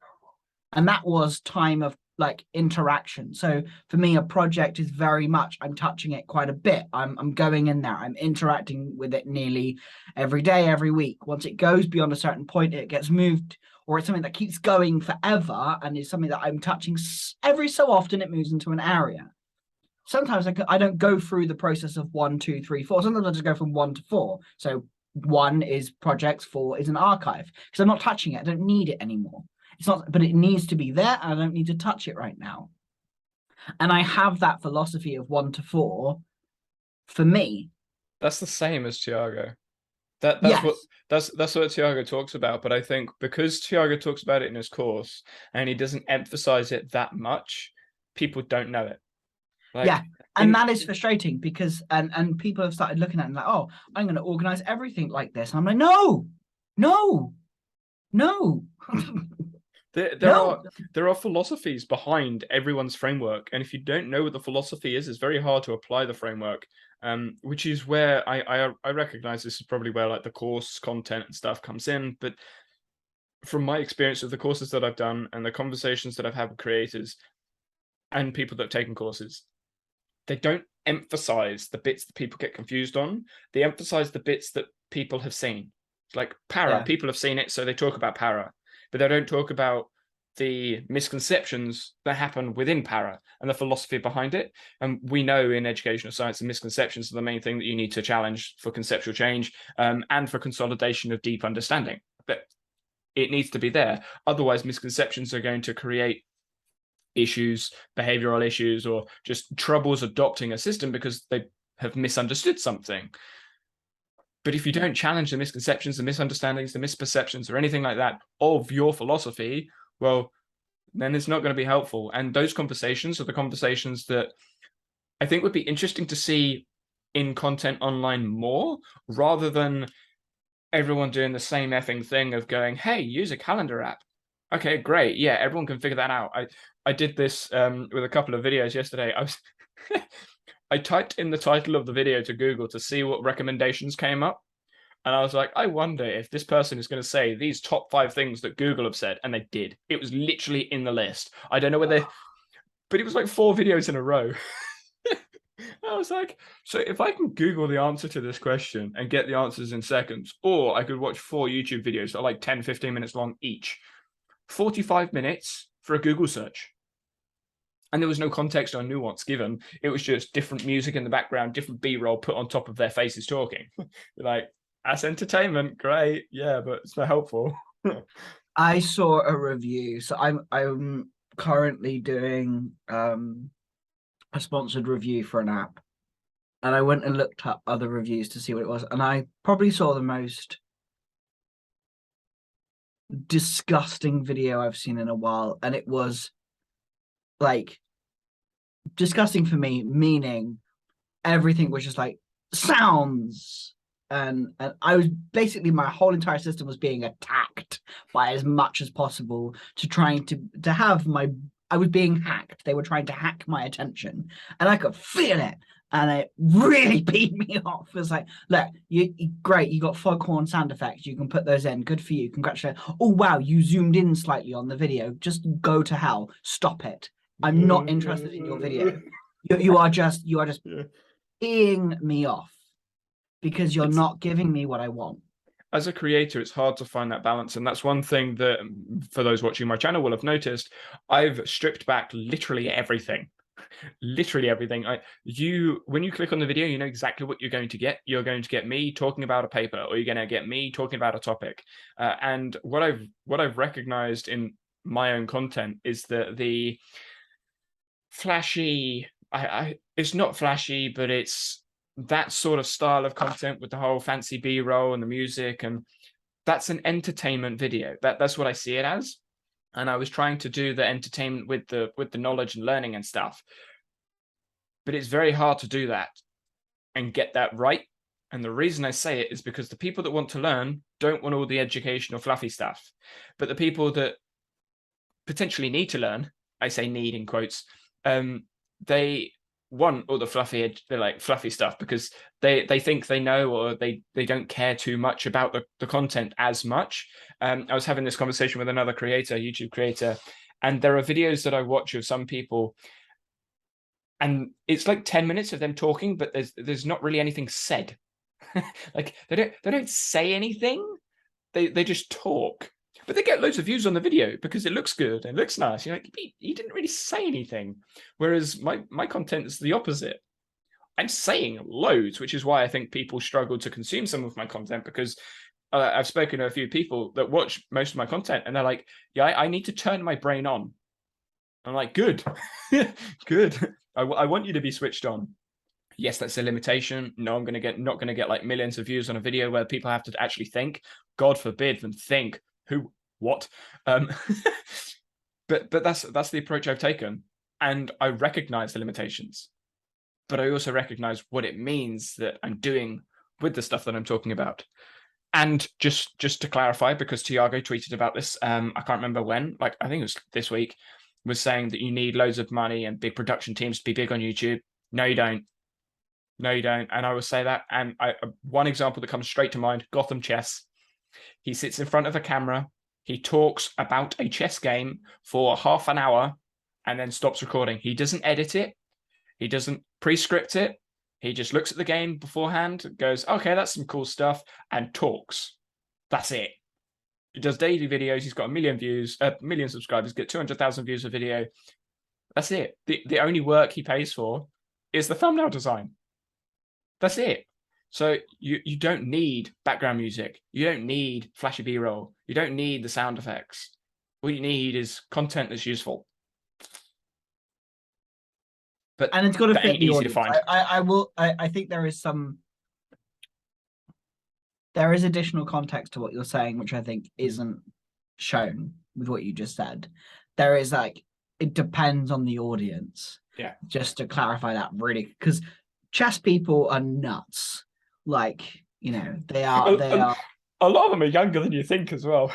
And that was time of like interaction. So for me, a project is very much, I'm touching it quite a bit. I'm going in there, I'm interacting with it nearly every day, every week. Once it goes beyond a certain point, it gets moved, or it's something that keeps going forever and is something that I'm touching every so often, it moves into an area. Sometimes I don't go through the process of 1, 2, 3, 4. Sometimes I just go from 1 to 4. So 1 is projects, 4 is an archive because I'm not touching it. I don't need it anymore. It's not, but it needs to be there, and I don't need to touch it right now. And I have that philosophy of 1 to 4 for me. That's the same as Tiago. That's what Yes, that's what Tiago talks about. But I think because Tiago talks about it in his course and he doesn't emphasize it that much, people don't know it. yeah, Like and in that is frustrating because and people have started looking at it and like, oh, I'm going to organize everything like this, and I'm like, no, no, no, there no. there are philosophies behind everyone's framework, and if you don't know what the philosophy is, it's very hard to apply the framework. Which is where I recognize this is probably where like the course content and stuff comes in. But from my experience with the courses that I've done and the conversations that I've had with creators and people that have taken courses, they don't emphasize the bits that people get confused on. They emphasize the bits that people have seen. Like para, Yeah, people have seen it, so they talk about para, but they don't talk about the misconceptions that happen within para and the philosophy behind it. And we know in educational science, the misconceptions are the main thing that you need to challenge for conceptual change, and for consolidation of deep understanding. But it needs to be there. Otherwise, misconceptions are going to create issues, behavioral issues, or just troubles adopting a system because they have misunderstood something. But if you don't challenge the misconceptions, the misunderstandings, the misperceptions, or anything like that of your philosophy, well, then it's not going to be helpful. And those conversations are the conversations that I think would be interesting to see in content online more, rather than everyone doing the same effing thing of going, hey, use a calendar app. Okay, great. Yeah, everyone can figure that out. I did this with a couple of videos yesterday. I typed in the title of the video to Google to see what recommendations came up. And I was like, I wonder if this person is going to say these top 5 things that Google have said. And they did. It was literally in the list. I don't know whether, but it was like 4 videos in a row. I was like, so if I can Google the answer to this question and get the answers in seconds, or I could watch 4 YouTube videos that are like 10, 15 minutes long each, 45 minutes for a Google search. And there was no context or nuance given. It was just different music in the background, different B-roll put on top of their faces talking. Like, that's entertainment, great, yeah, but it's not helpful. I saw a review. So I'm currently doing a sponsored review for an app, and I went and looked up other reviews to see what it was, and I probably saw the most disgusting video I've seen in a while, and it was like disgusting for me, meaning everything was just like sounds, and I was basically, my whole entire system was being attacked by as much as possible to trying to have my, I was being hacked. They were trying to hack my attention, and I could feel it. And it really peed me off. It was like, look, you great, you got foghorn sound effects. You can put those in. Good for you. Congratulations. Oh wow, you zoomed in slightly on the video. Just go to hell. Stop it. I'm not interested in your video. You are just yeah. peeing me off because you're not giving me what I want. As a creator, it's hard to find that balance. And that's one thing that, for those watching my channel, will have noticed. I've stripped back literally everything. Literally everything. When you click on the video, you know exactly what you're going to get. You're going to get me talking about a paper, or you're going to get me talking about a topic. And what I've recognized in my own content is that the flashy, it's not flashy, but it's that sort of style of content with the whole fancy B-roll and the music, and that's an entertainment video. That's what I see it as. And I was trying to do the entertainment with the knowledge and learning and stuff. But it's very hard to do that and get that right. And the reason I say it is because the people that want to learn don't want all the educational fluffy stuff. But the people that potentially need to learn, I say need in quotes, they want all the fluffy stuff because they think they know, or they don't care too much about the content as much. I was having this conversation with another creator, YouTube creator, and there are videos that I watch of some people, and it's like 10 minutes of them talking, but there's not really anything said. Like they don't say anything. They just talk. But they get loads of views on the video because it looks good and it looks nice. You're like, he didn't really say anything. Whereas my content is the opposite. I'm saying loads, which is why I think people struggle to consume some of my content, because I've spoken to a few people that watch most of my content and they're like, yeah, I need to turn my brain on. I'm like, good, good. I want you to be switched on. Yes, that's a limitation. No, I'm not going to get like millions of views on a video where people have to actually think. God forbid them think. Who, what? But that's the approach I've taken, and I recognize the limitations, but I also recognize what it means that I'm doing with the stuff that I'm talking about. And just to clarify, because Tiago tweeted about this, I can't remember when, like I think it was this week, was saying that you need loads of money and big production teams to be big on YouTube. No, you don't. No, you don't. And I will say that. And one example that comes straight to mind: Gotham Chess. He sits in front of a camera. He talks about a chess game for half an hour and then stops recording. He doesn't edit it. He doesn't pre-script it. He just looks at the game beforehand, goes, okay, that's some cool stuff, and talks. That's it. He does daily videos. He's got 1 million views, 1 million subscribers, get 200,000 views a video. That's it. The only work he pays for is the thumbnail design. That's it. So you don't need background music. You don't need flashy B-roll. You don't need the sound effects. What you need is content that's useful. but and it's got to that fit ain't the easy to audience. find. I think there is additional context to what you're saying, which I think isn't shown with what you just said. There is like, it depends on the audience. Yeah. Just to clarify that, really, because chess people are nuts. Like, you know, they are. A lot of them are younger than you think as well.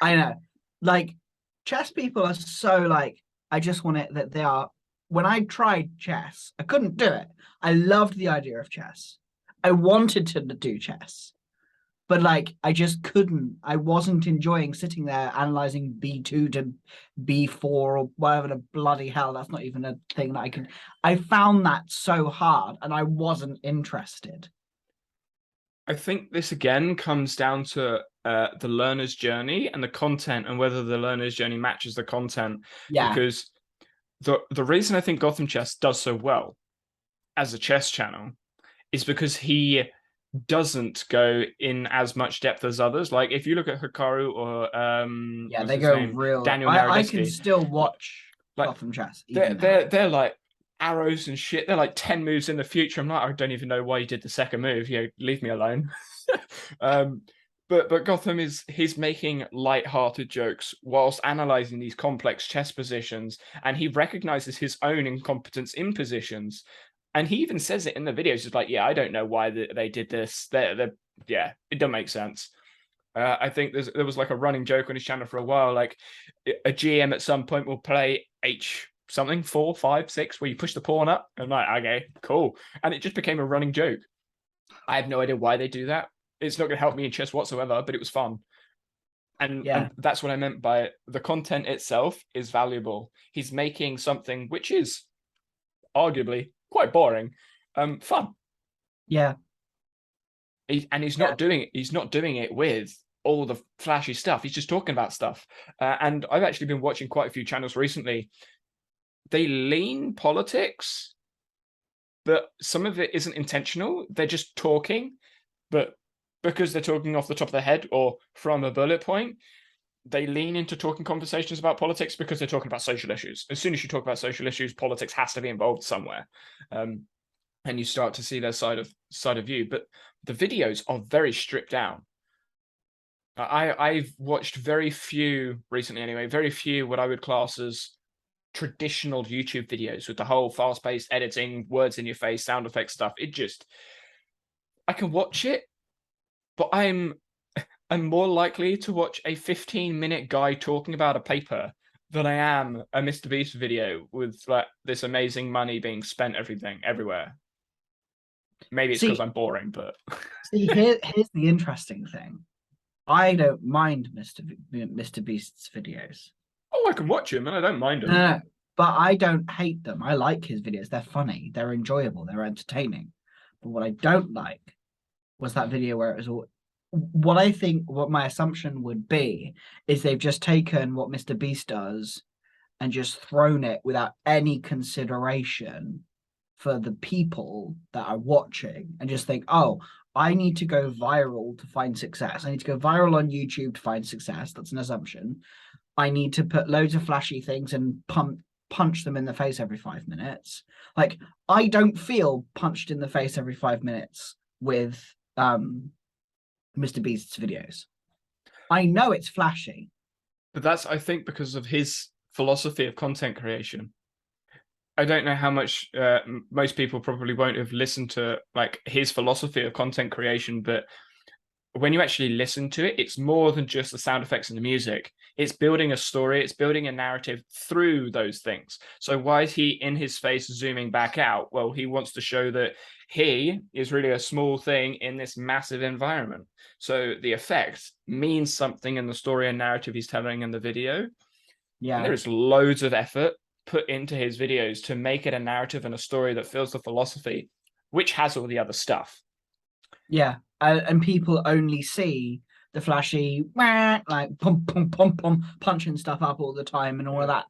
I know. Like, chess people are so like, I just want it that they are. When I tried chess, I couldn't do it. I loved the idea of chess. I wanted to do chess, but like I just couldn't. I wasn't enjoying sitting there analyzing B2 to B4 or whatever the bloody hell. That's not even a thing that I could. I found that so hard, and I wasn't interested. I think this again comes down to the learner's journey and the content, and whether the learner's journey matches the content. Yeah, Because the reason I think Gotham Chess does so well as a chess channel is because he doesn't go in as much depth as others. Like if you look at Hikaru or yeah, what's they his go name, real. Daniel I can Naroditsky, still watch like Gotham Chess they're even now. they're like arrows and shit. They're like 10 moves in the future. I'm like, I don't even know why you did the second move. Leave me alone. But Gotham he's making light-hearted jokes whilst analyzing these complex chess positions, and he recognizes his own incompetence in positions. And he even says it in the videos. He's like, yeah, I don't know why they did this. Yeah, it doesn't make sense. I think there was like a running joke on his channel for a while. Like a GM at some point will play H something 4, 5, 6, where you push the pawn up. I'm like, okay, cool. And it just became a running joke. I have no idea why they do that. It's not going to help me in chess whatsoever, but it was fun. And that's what I meant by it. The content itself is valuable. He's making something which is arguably quite boring, fun. Yeah. He's not doing it with all the flashy stuff. He's just talking about stuff. And I've actually been watching quite a few channels recently. They lean politics, but some of it isn't intentional. They're just talking, but because they're talking off the top of their head or from a bullet point, they lean into talking conversations about politics because they're talking about social issues. As soon as you talk about social issues, politics has to be involved somewhere. And you start to see their side of view. But the videos are very stripped down. I've watched very few recently anyway, very few what I would class as traditional YouTube videos with the whole fast-paced editing, words in your face, sound effects stuff. I can watch it, but I'm more likely to watch a 15-minute guy talking about a paper than I am a Mr. Beast video with like this amazing money being spent everywhere. Maybe it's because I'm boring, but see, here's the interesting thing. I don't mind Mr. Beast's videos. oh, I can watch him and I don't mind him. No, but I don't hate them. I like his videos. They're funny. They're enjoyable. They're entertaining. But what I don't like was that video where it was all. What my assumption would be is they've just taken what Mr. Beast does and just thrown it without any consideration for the people that are watching and just think, oh, I need to go viral to find success. I need to go viral on YouTube to find success. That's an assumption. I need to put loads of flashy things and punch them in the face every 5 minutes. Like, I don't feel punched in the face every 5 minutes with Mr. Beast's videos. I know it's flashy. But that's, I think, because of his philosophy of content creation. I don't know how much most people probably won't have listened to like his philosophy of content creation, but when you actually listen to it, it's more than just the sound effects and the music. It's building a story, it's building a narrative through those things. So why is he in his face zooming back out? Well, he wants to show that he is really a small thing in this massive environment. So the effect means something in the story and narrative he's telling in the video. Yeah. And there is loads of effort put into his videos to make it a narrative and a story that fills the philosophy, which has all the other stuff. Yeah. And people only see the flashy, like pump, pump, pump, pump, punching stuff up all the time and all of that.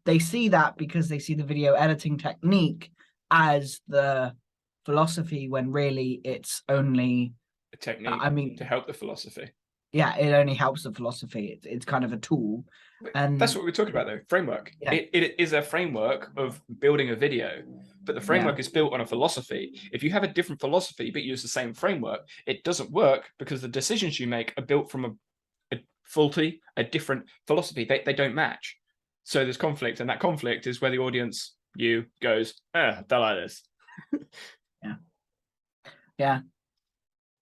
They see that because they see the video editing technique as the philosophy, when really it's only a technique to help the philosophy. Yeah, it only helps the philosophy. It's kind of a tool, and That's what we're talking about, though. Framework. Yeah. It is a framework of building a video, but the framework is built on a philosophy. If you have a different philosophy but use the same framework, it doesn't work because the decisions you make are built from a different philosophy. They don't match. So there's conflict, and that conflict is where the audience, goes, don't like this. Yeah.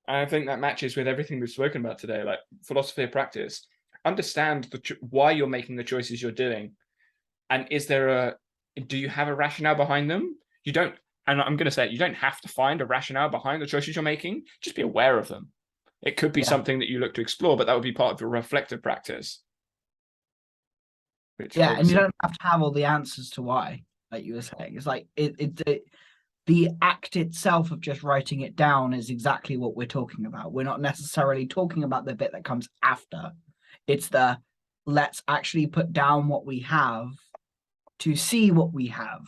And I think that matches with everything we've spoken about today, like philosophy of practice. Understand why you're making the choices you're doing, and do you have a rationale behind them? You don't, and I'm going to say it, you don't have to find a rationale behind the choices you're making. Just be aware of them. It could be something that you look to explore, but that would be part of your reflective practice. And you don't have to have all the answers to why, like you were saying. It's like the act itself of just writing it down is exactly what we're talking about. We're not necessarily talking about the bit that comes after. It's let's actually put down what we have to see what we have,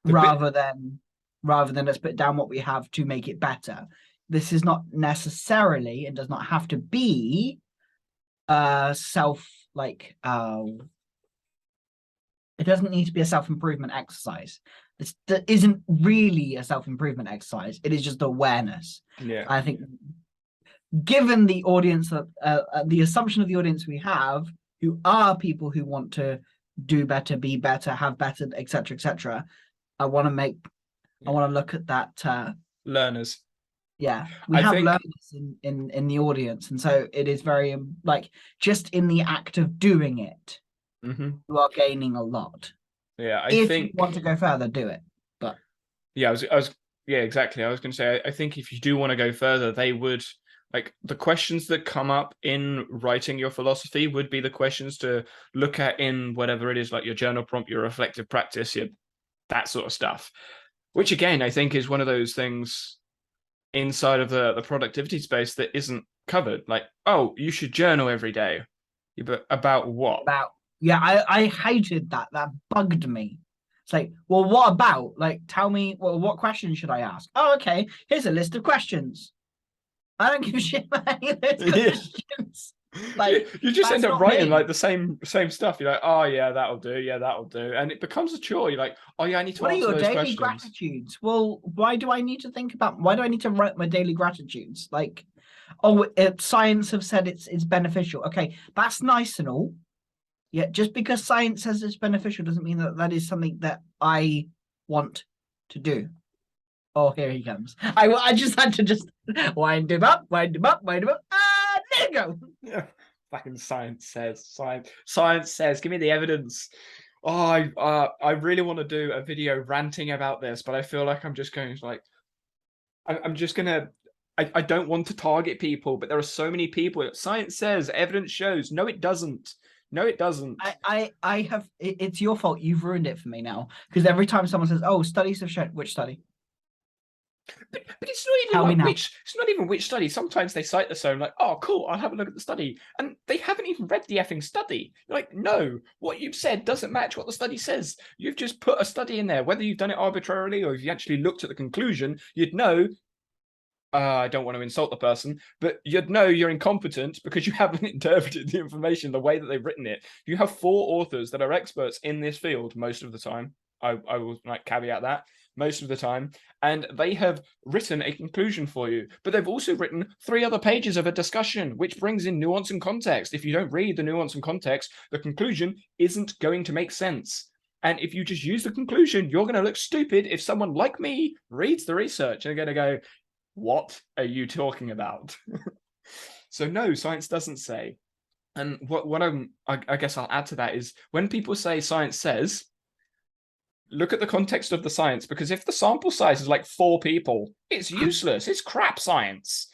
rather than let's put down what we have to make it better. This is not necessarily, and does not have to be, it doesn't need to be a self-improvement exercise. This isn't really a self-improvement exercise. It is just awareness. Yeah. I think, given the audience, the assumption of the audience we have, who are people who want to do better, be better, have better, etc., I want to look at that. Learners. Yeah, we have learners in the audience, and so it is very just in the act of doing it, you are gaining a lot. Yeah, if you want to go further, do it. But exactly. I was going to say, I think if you do want to go further, they would, like, the questions that come up in writing your philosophy would be the questions to look at in whatever it is, like your journal prompt, your reflective practice, that sort of stuff. Which again, I think is one of those things inside of the productivity space that isn't covered. Like, oh, you should journal every day. But about what? I hated that. That bugged me. It's like, well, what about? Like, tell me, well, what questions should I ask? Oh, okay, here's a list of questions. I don't give a shit about any of those questions. Like, you just end up writing like the same stuff. You're like, oh yeah, that'll do. Yeah, that'll do. And it becomes a chore. You're like, oh yeah, I need to answer those questions. What are your daily gratitudes? Well, why do I need to write my daily gratitudes? Like, science have said it's beneficial. Okay, that's nice and all. Yeah, just because science says it's beneficial doesn't mean that is something that I want to do. Oh, here he comes. I just had to just wind him up. Ah, there you go. Yeah, fucking science says. Give me the evidence. Oh, I really want to do a video ranting about this, but I feel like I'm just going to I don't want to target people, but there are so many people. Science says, evidence shows. No, it doesn't. No, it doesn't. It's your fault. You've ruined it for me now. Because every time someone says, oh, studies have shown, which study? But it's not even it's not even which study. Sometimes they cite the same, like, oh, cool, I'll have a look at the study. And they haven't even read the effing study. You're like, no, what you've said doesn't match what the study says. You've just put a study in there. Whether you've done it arbitrarily or if you actually looked at the conclusion, you'd know. I don't want to insult the person, but you'd know you're incompetent because you haven't interpreted the information the way that they've written it. You have 4 authors that are experts in this field most of the time. I will caveat that most of the time, and they have written a conclusion for you, but they've also written 3 other pages of a discussion, which brings in nuance and context. If you don't read the nuance and context, the conclusion isn't going to make sense. And if you just use the conclusion, you're going to look stupid if someone like me reads the research and they're going to go, what are you talking about? So no, science doesn't say. And what I guess I'll add to that is when people say science says, look at the context of the science, because if the sample size is like 4 people, it's useless. It's crap science.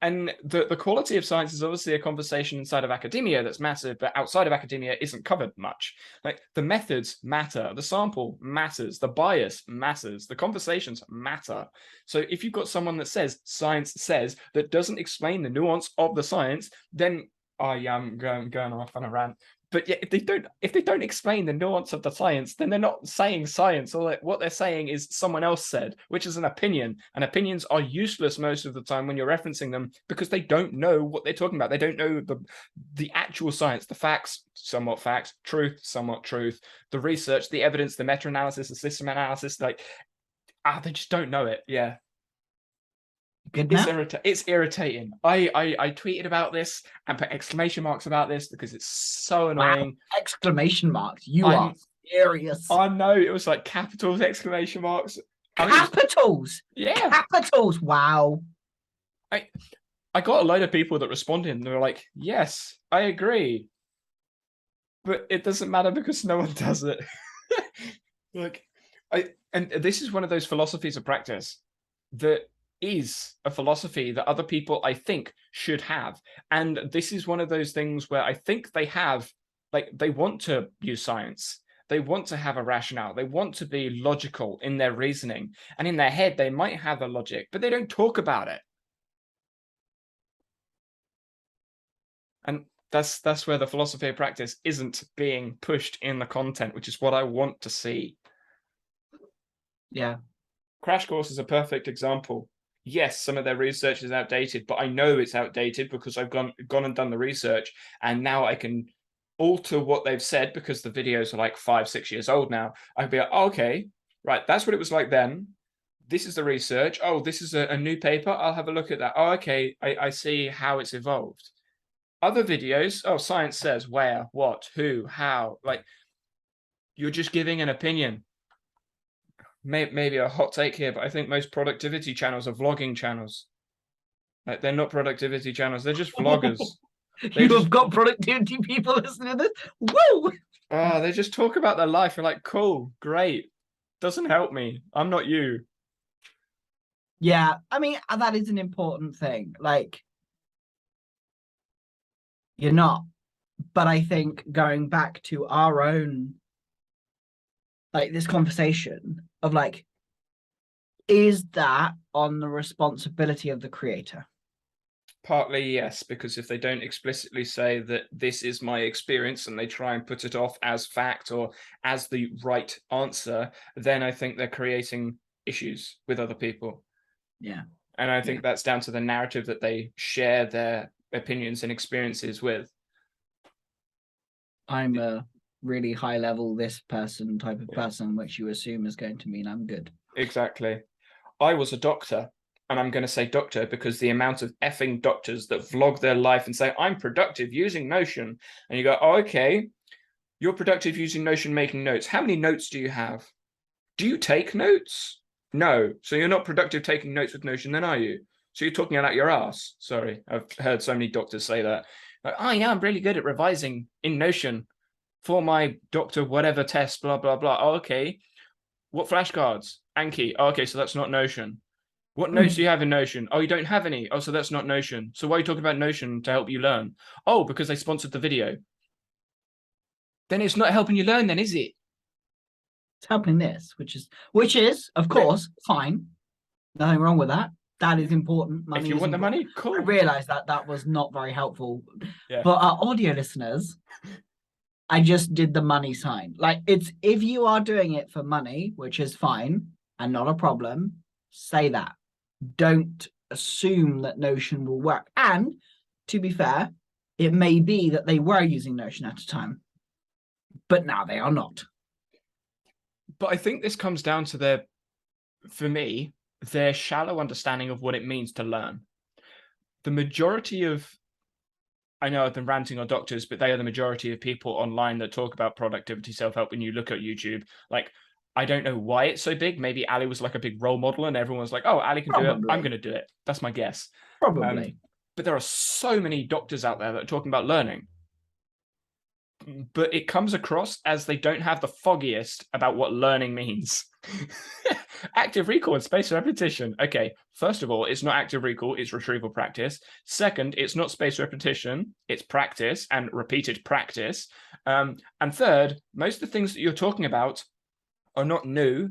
And the quality of science is obviously a conversation inside of academia that's massive, but outside of academia isn't covered much. Like, the methods matter, the sample matters, the bias matters, the conversations matter. So if you've got someone that says science says that doesn't explain the nuance of the science, then I'm going off on a rant. But yeah, if they don't explain the nuance of the science, then they're not saying science. Or like, what they're saying is someone else said, which is an opinion. And opinions are useless most of the time when you're referencing them because they don't know what they're talking about. They don't know the actual science, the facts, somewhat facts, truth, somewhat truth, the research, the evidence, the meta-analysis, the system analysis. Like, they just don't know it. Yeah. Good now? It's irritating. I tweeted about this and put exclamation marks about this because it's so annoying. Wow. Exclamation marks. You are serious. I know, it was like capitals, exclamation marks. Capitals. Yeah. Capitals. Wow. I got a load of people that responded and they were like, yes, I agree. But it doesn't matter because no one does it. And this is one of those philosophies of practice that is a philosophy that other people, I think, should have. And this is one of those things where I think they have, like, they want to use science. They want to have a rationale. They want to be logical in their reasoning. And in their head, they might have a logic, but they don't talk about it. And that's where the philosophy of practice isn't being pushed in the content, which is what I want to see. Yeah. Crash Course is a perfect example. Yes, some of their research is outdated, but I know it's outdated because I've gone and done the research, and now I can alter what they've said because the videos are like 5-6 years old now. I'd be like, oh, okay, right, that's what it was like then. This is the research. Oh, this is a new paper. I'll have a look at that. Oh, okay, I see how it's evolved. Other videos, oh, science says where, what, who, how. Like, you're just giving an opinion. Maybe a hot take here, but I think most productivity channels are vlogging channels. Like, they're not productivity channels. They're just vloggers. Have got productivity people listening to this. Woo! They just talk about their life. You're like, cool, great. Doesn't help me. I'm not you. Yeah, I mean, that is an important thing. Like, you're not. But I think going back to our own, like, this conversation of like, is that on the responsibility of the creator? Partly, yes, because if they don't explicitly say that this is my experience and they try and put it off as fact or as the right answer, then I think they're creating issues with other people. Yeah. And I think that's down to the narrative that they share their opinions and experiences with. I'm a really high level this person type of person, which you assume is going to mean I'm good. Exactly. I was a doctor, and I'm going to say doctor because the amount of effing doctors that vlog their life and say, I'm productive using Notion. And you go, oh, okay, you're productive using Notion, making notes. How many notes do you have? Do you take notes? No. So you're not productive taking notes with Notion then, are you? So you're talking out your ass. Sorry, I've heard so many doctors say that. Like, oh yeah, I'm really good at revising in Notion for my doctor whatever test, blah, blah, blah. Oh, okay. What flashcards? Anki. Oh, okay, so that's not Notion. What notes do you have in Notion? Oh, you don't have any. Oh, so that's not Notion. So why are you talking about Notion to help you learn? Oh, because they sponsored the video. Then it's not helping you learn then, is it? It's helping this, which is, of course, fine. Nothing wrong with that. That is important. Money if you want the money, cool. I realized that was not very helpful. Yeah. But our audio listeners, I just did the money sign. Like, it's if you are doing it for money, which is fine and not a problem, say that. Don't assume that Notion will work. And to be fair, it may be that they were using Notion at a time, but now they are not. But I think this comes down to for me, their shallow understanding of what it means to learn. The majority of, I know I've been ranting on doctors, but they are the majority of people online that talk about productivity, self-help. When you look at YouTube, like, I don't know why it's so big. Maybe Ali was like a big role model and everyone's like, oh, Ali can do it. I'm going to do it. That's my guess. Probably. But there are so many doctors out there that are talking about learning. But it comes across as they don't have the foggiest about what learning means. Active recall and spaced repetition. Okay, first of all, it's not active recall, it's retrieval practice. Second, it's not spaced repetition, it's practice and repeated practice. And third, most of the things that you're talking about are not new,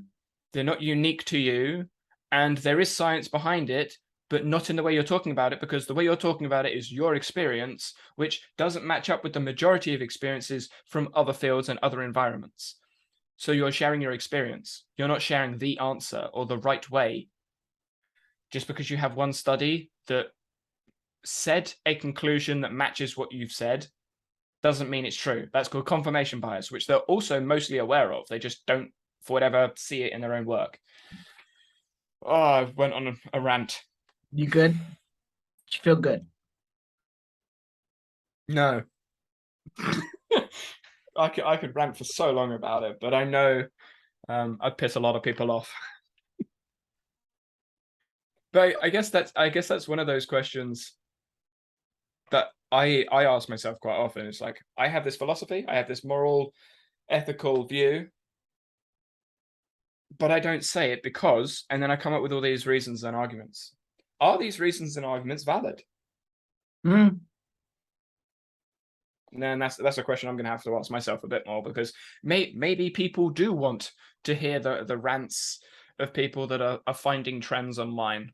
they're not unique to you, and there is science behind it, but not in the way you're talking about it, because the way you're talking about it is your experience, which doesn't match up with the majority of experiences from other fields and other environments. So you're sharing your experience. You're not sharing the answer or the right way. Just because you have one study that said a conclusion that matches what you've said doesn't mean it's true. That's called confirmation bias, which they're also mostly aware of. They just don't, for whatever, see it in their own work. Oh, I went on a rant. You good? You feel good? No. I could rant for so long about it, but I know I'd piss a lot of people off. But I guess that's one of those questions that I ask myself quite often. It's like, I have this philosophy, I have this moral, ethical view, but I don't say it because, and then I come up with all these reasons and arguments. Are these reasons and arguments valid? Mm. And then that's a question I'm going to have to ask myself a bit more, because maybe people do want to hear the rants of people that are finding trends online.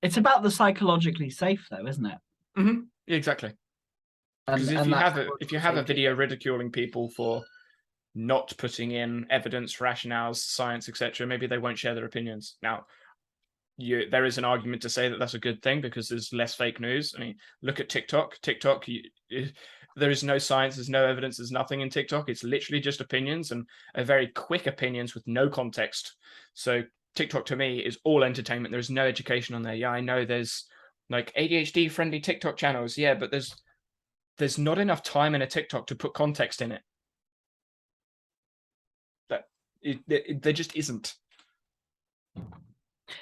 It's about the psychologically safe, though, isn't it? Mm-hmm. Exactly. Because if you have a video ridiculing people for not putting in evidence, rationales, science, etc., maybe they won't share their opinions. Now, there is an argument to say that that's a good thing, because there's less fake news. I mean, look at TikTok. There is no science, there's no evidence, there's nothing in TikTok. It's literally just opinions, and very quick opinions with no context. So TikTok to me is all entertainment. There's no education on there. Yeah, I know there's like ADHD friendly TikTok channels. Yeah, but there's not enough time in a TikTok to put context in it. There just isn't.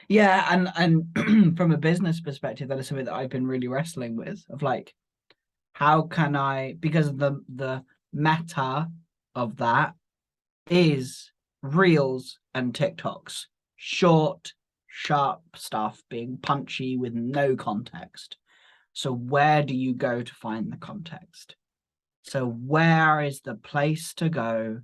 Yeah, and from a business perspective, that is something that I've been really wrestling with, of like, how can I, because the meta of that is reels and TikToks, short, sharp stuff being punchy with no context. So where do you go to find the context? So where is the place to go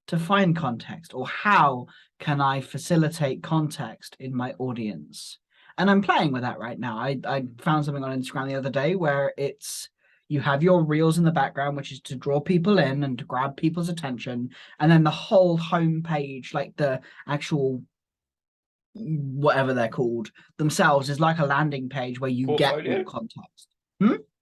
to find context, or how can I facilitate context in my audience? And I'm playing with that right now. I found something on Instagram the other day where it's, you have your reels in the background, which is to draw people in and to grab people's attention. And then the whole homepage, like the actual, whatever they're called themselves, is like a landing page where you get more context.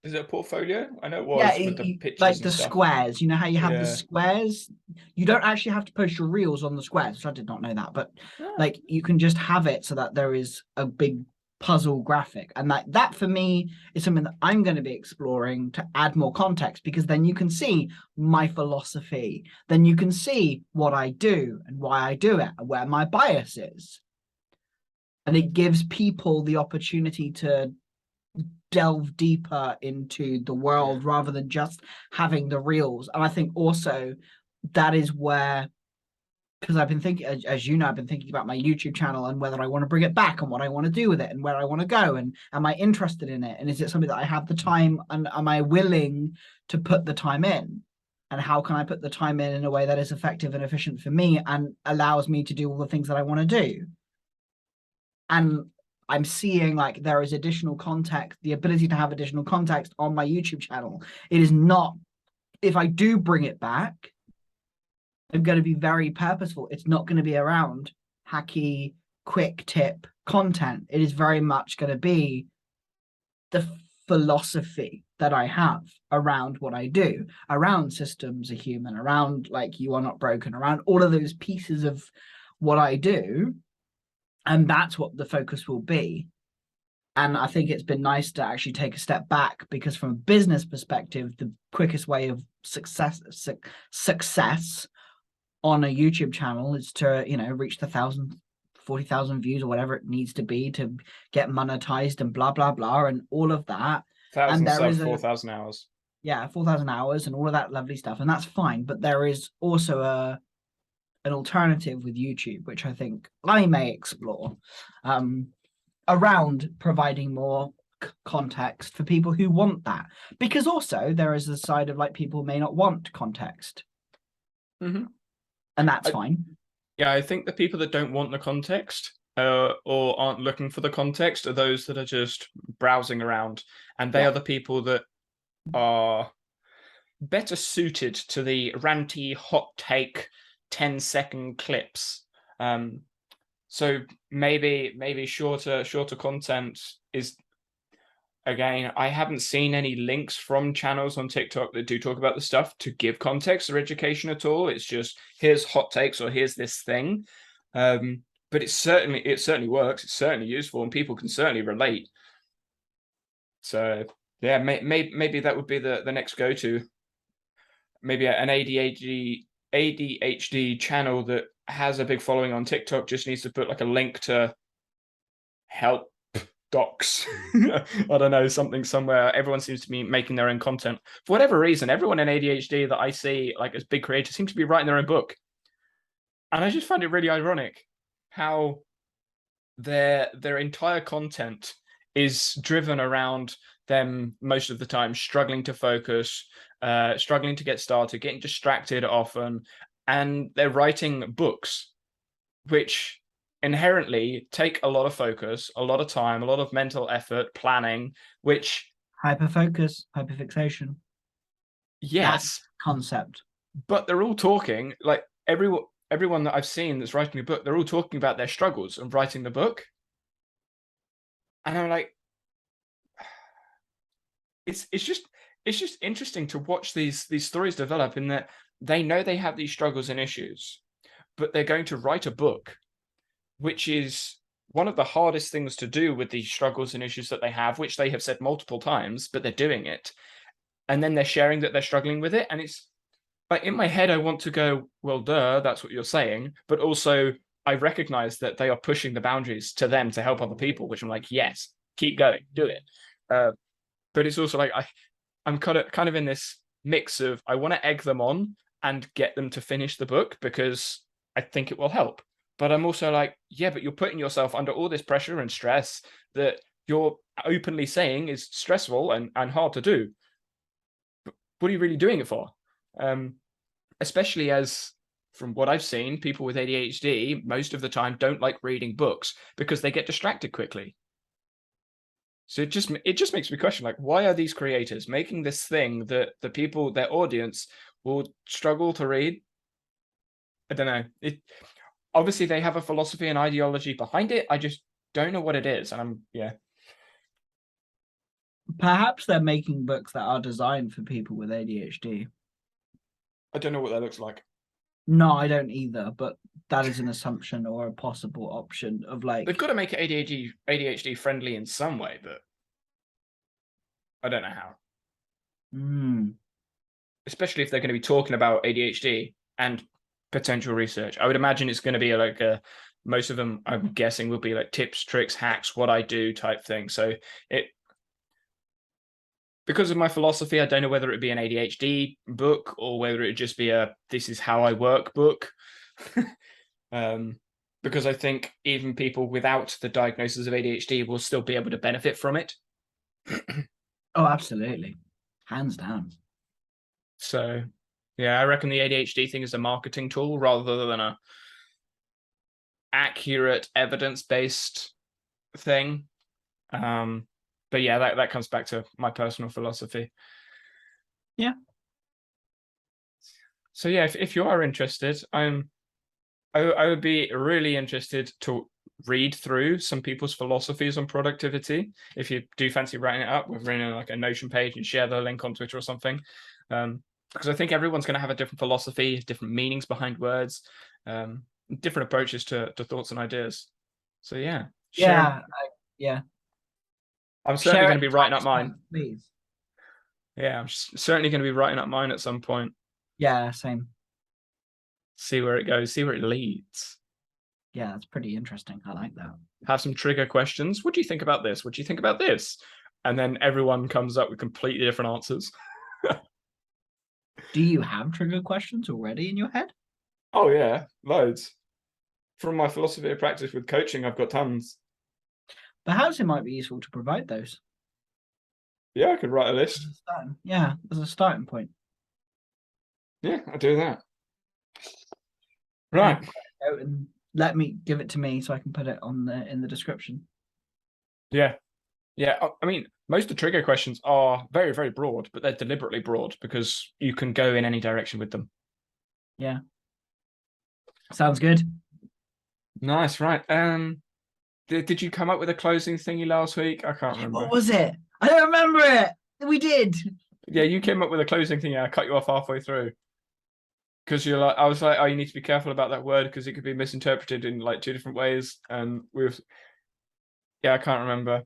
Is it a portfolio? I know it was with the pictures like and the stuff. squares. You know how you have the squares? You don't actually have to post your reels on the squares, which I did not know that, but like you can just have it so that there is a big puzzle graphic. And that for me is something that I'm going to be exploring to add more context, because then you can see my philosophy. Then you can see what I do and why I do it and where my bias is. And it gives people the opportunity to delve deeper into the world rather than just having the reels. And I think also that is where, because I've been thinking, as you know, I've been thinking about my YouTube channel and whether I want to bring it back and what I want to do with it and where I want to go, and am I interested in it, and is it something that I have the time, and am I willing to put the time in, and how can I put the time in a way that is effective and efficient for me and allows me to do all the things that I want to do. And I'm seeing like there is additional context, the ability to have additional context on my YouTube channel. It is not, if I do bring it back, I'm going to be very purposeful. It's not going to be around hacky, quick tip content. It is very much going to be the philosophy that I have around what I do, around systems are human, around like you are not broken, around all of those pieces of what I do. And that's what the focus will be. And I think it's been nice to actually take a step back, because from a business perspective, the quickest way of success on a YouTube channel is to, reach the 40,000 views or whatever it needs to be to get monetized and blah, blah, blah, and all of that. 1,000 subs, 4,000 hours. Yeah, 4,000 hours and all of that lovely stuff. And that's fine. But there is also an alternative with YouTube, which I think I may explore, around providing more context for people who want that. Because also there is a side of like people may not want context. Mm-hmm. And that's fine. Yeah, I think the people that don't want the context or aren't looking for the context are those that are just browsing around, and they Yeah. are the people that are better suited to the ranty hot take 10-second clips. So maybe shorter content is, again, I haven't seen any links from channels on TikTok that do talk about the stuff to give context or education at all. It's just, here's hot takes or here's this thing. But it certainly works. It's certainly useful, and people can certainly relate. So yeah, maybe that would be the next go-to. Maybe an ADHD channel that has a big following on TikTok just needs to put like a link to help docs. I don't know, something somewhere. Everyone seems to be making their own content. For whatever reason, everyone in ADHD that I see, like as big creators, seems to be writing their own book. And I just find it really ironic how their entire content is driven around them most of the time struggling to focus, struggling to get started, getting distracted often, and they're writing books which inherently take a lot of focus, a lot of time, a lot of mental effort, planning, which Hyperfocus, hyperfixation. yes, Concept. but they're all talking, like everyone that I've seen that's writing a book, they're all talking about their struggles of writing the book. And I'm like, it's just interesting to watch these stories develop, in that they know they have these struggles and issues, but they're going to write a book, which is one of the hardest things to do with these struggles and issues that they have, which they have said multiple times, but they're doing it. And then they're sharing that they're struggling with it. And it's like, in my head, I want to go, well, duh, that's what you're saying. But also, I recognize that they are pushing the boundaries to them to help other people, which I'm like, yes, keep going, do it. But it's also like, I'm kind of in this mix of, I want to egg them on and get them to finish the book because I think it will help. But I'm also like, yeah, but you're putting yourself under all this pressure and stress that you're openly saying is stressful and hard to do. But what are you really doing it for? Especially as, from what I've seen, people with ADHD most of the time don't like reading books because they get distracted quickly. So it just makes me question, like, why are these creators making this thing that the people, their audience, will struggle to read? I don't know. Obviously they have a philosophy and ideology behind it. I just don't know what it is. And Perhaps they're making books that are designed for people with ADHD. I don't know what that looks like. No, I don't either, but that is an assumption or a possible option of like, They've got to make it ADHD friendly in some way, but I don't know how. Especially if they're going to be talking about ADHD and potential research. I would imagine it's going to be like most of them, I'm guessing, will be like tips, tricks, hacks, what I do type thing. So because of my philosophy, I don't know whether it would be an ADHD book or whether it would just be a this is how I work book. Because I think even people without the diagnosis of ADHD will still be able to benefit from it. Oh, absolutely. Hands down. So, yeah, I reckon the ADHD thing is a marketing tool rather than a accurate evidence-based thing. But yeah, that comes back to my personal philosophy. Yeah. So yeah, if you are interested, I would be really interested to read through some people's philosophies on productivity. If you do fancy writing it up, we've written like a Notion page and share the link on Twitter or something. Because I think everyone's going to have a different philosophy, different meanings behind words, different approaches to thoughts and ideas. So yeah. Yeah. I'm certainly going to be writing up mine, mine. please. Yeah, I'm certainly going to be writing up mine at some point. Yeah, same. See where it goes, see where it leads. Yeah, that's pretty interesting. I like that. Have some trigger questions. What do you think about this? What do you think about this? And then everyone comes up with completely different answers. Do you have trigger questions already in your head? Oh yeah, loads. From my philosophy of practice with coaching, I've got tons. Perhaps it might be useful to provide those. Yeah, I could write a list. Yeah, as a starting point. Yeah, I'll do that. Right. And let me give it to me so I can put it on in the description. Yeah. Yeah. I mean, most of the trigger questions are very, very broad, but they're deliberately broad because you can go in any direction with them. Yeah. Sounds good. Nice, right. Did you come up with a closing thingy last week? I can't remember. What was it? I don't remember it. We did. Yeah, you came up with a closing thingy. I cut you off halfway through. Because I was like, oh, you need to be careful about that word because it could be misinterpreted in like 2 different ways. And I can't remember.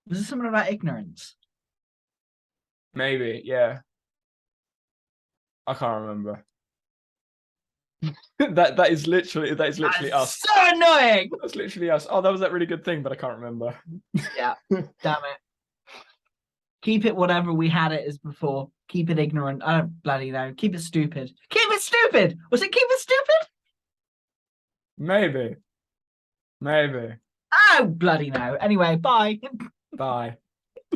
Was this something about ignorance? Maybe, yeah. I can't remember. that is literally us. So annoying. That's literally us. Oh, that was that really good thing, but I can't remember. Yeah, damn it. Keep it whatever we had it as before. Keep it ignorant. I don't bloody know. Keep it stupid. Keep it stupid. Was it keep it stupid? Maybe. Oh bloody no. Anyway, bye. Bye.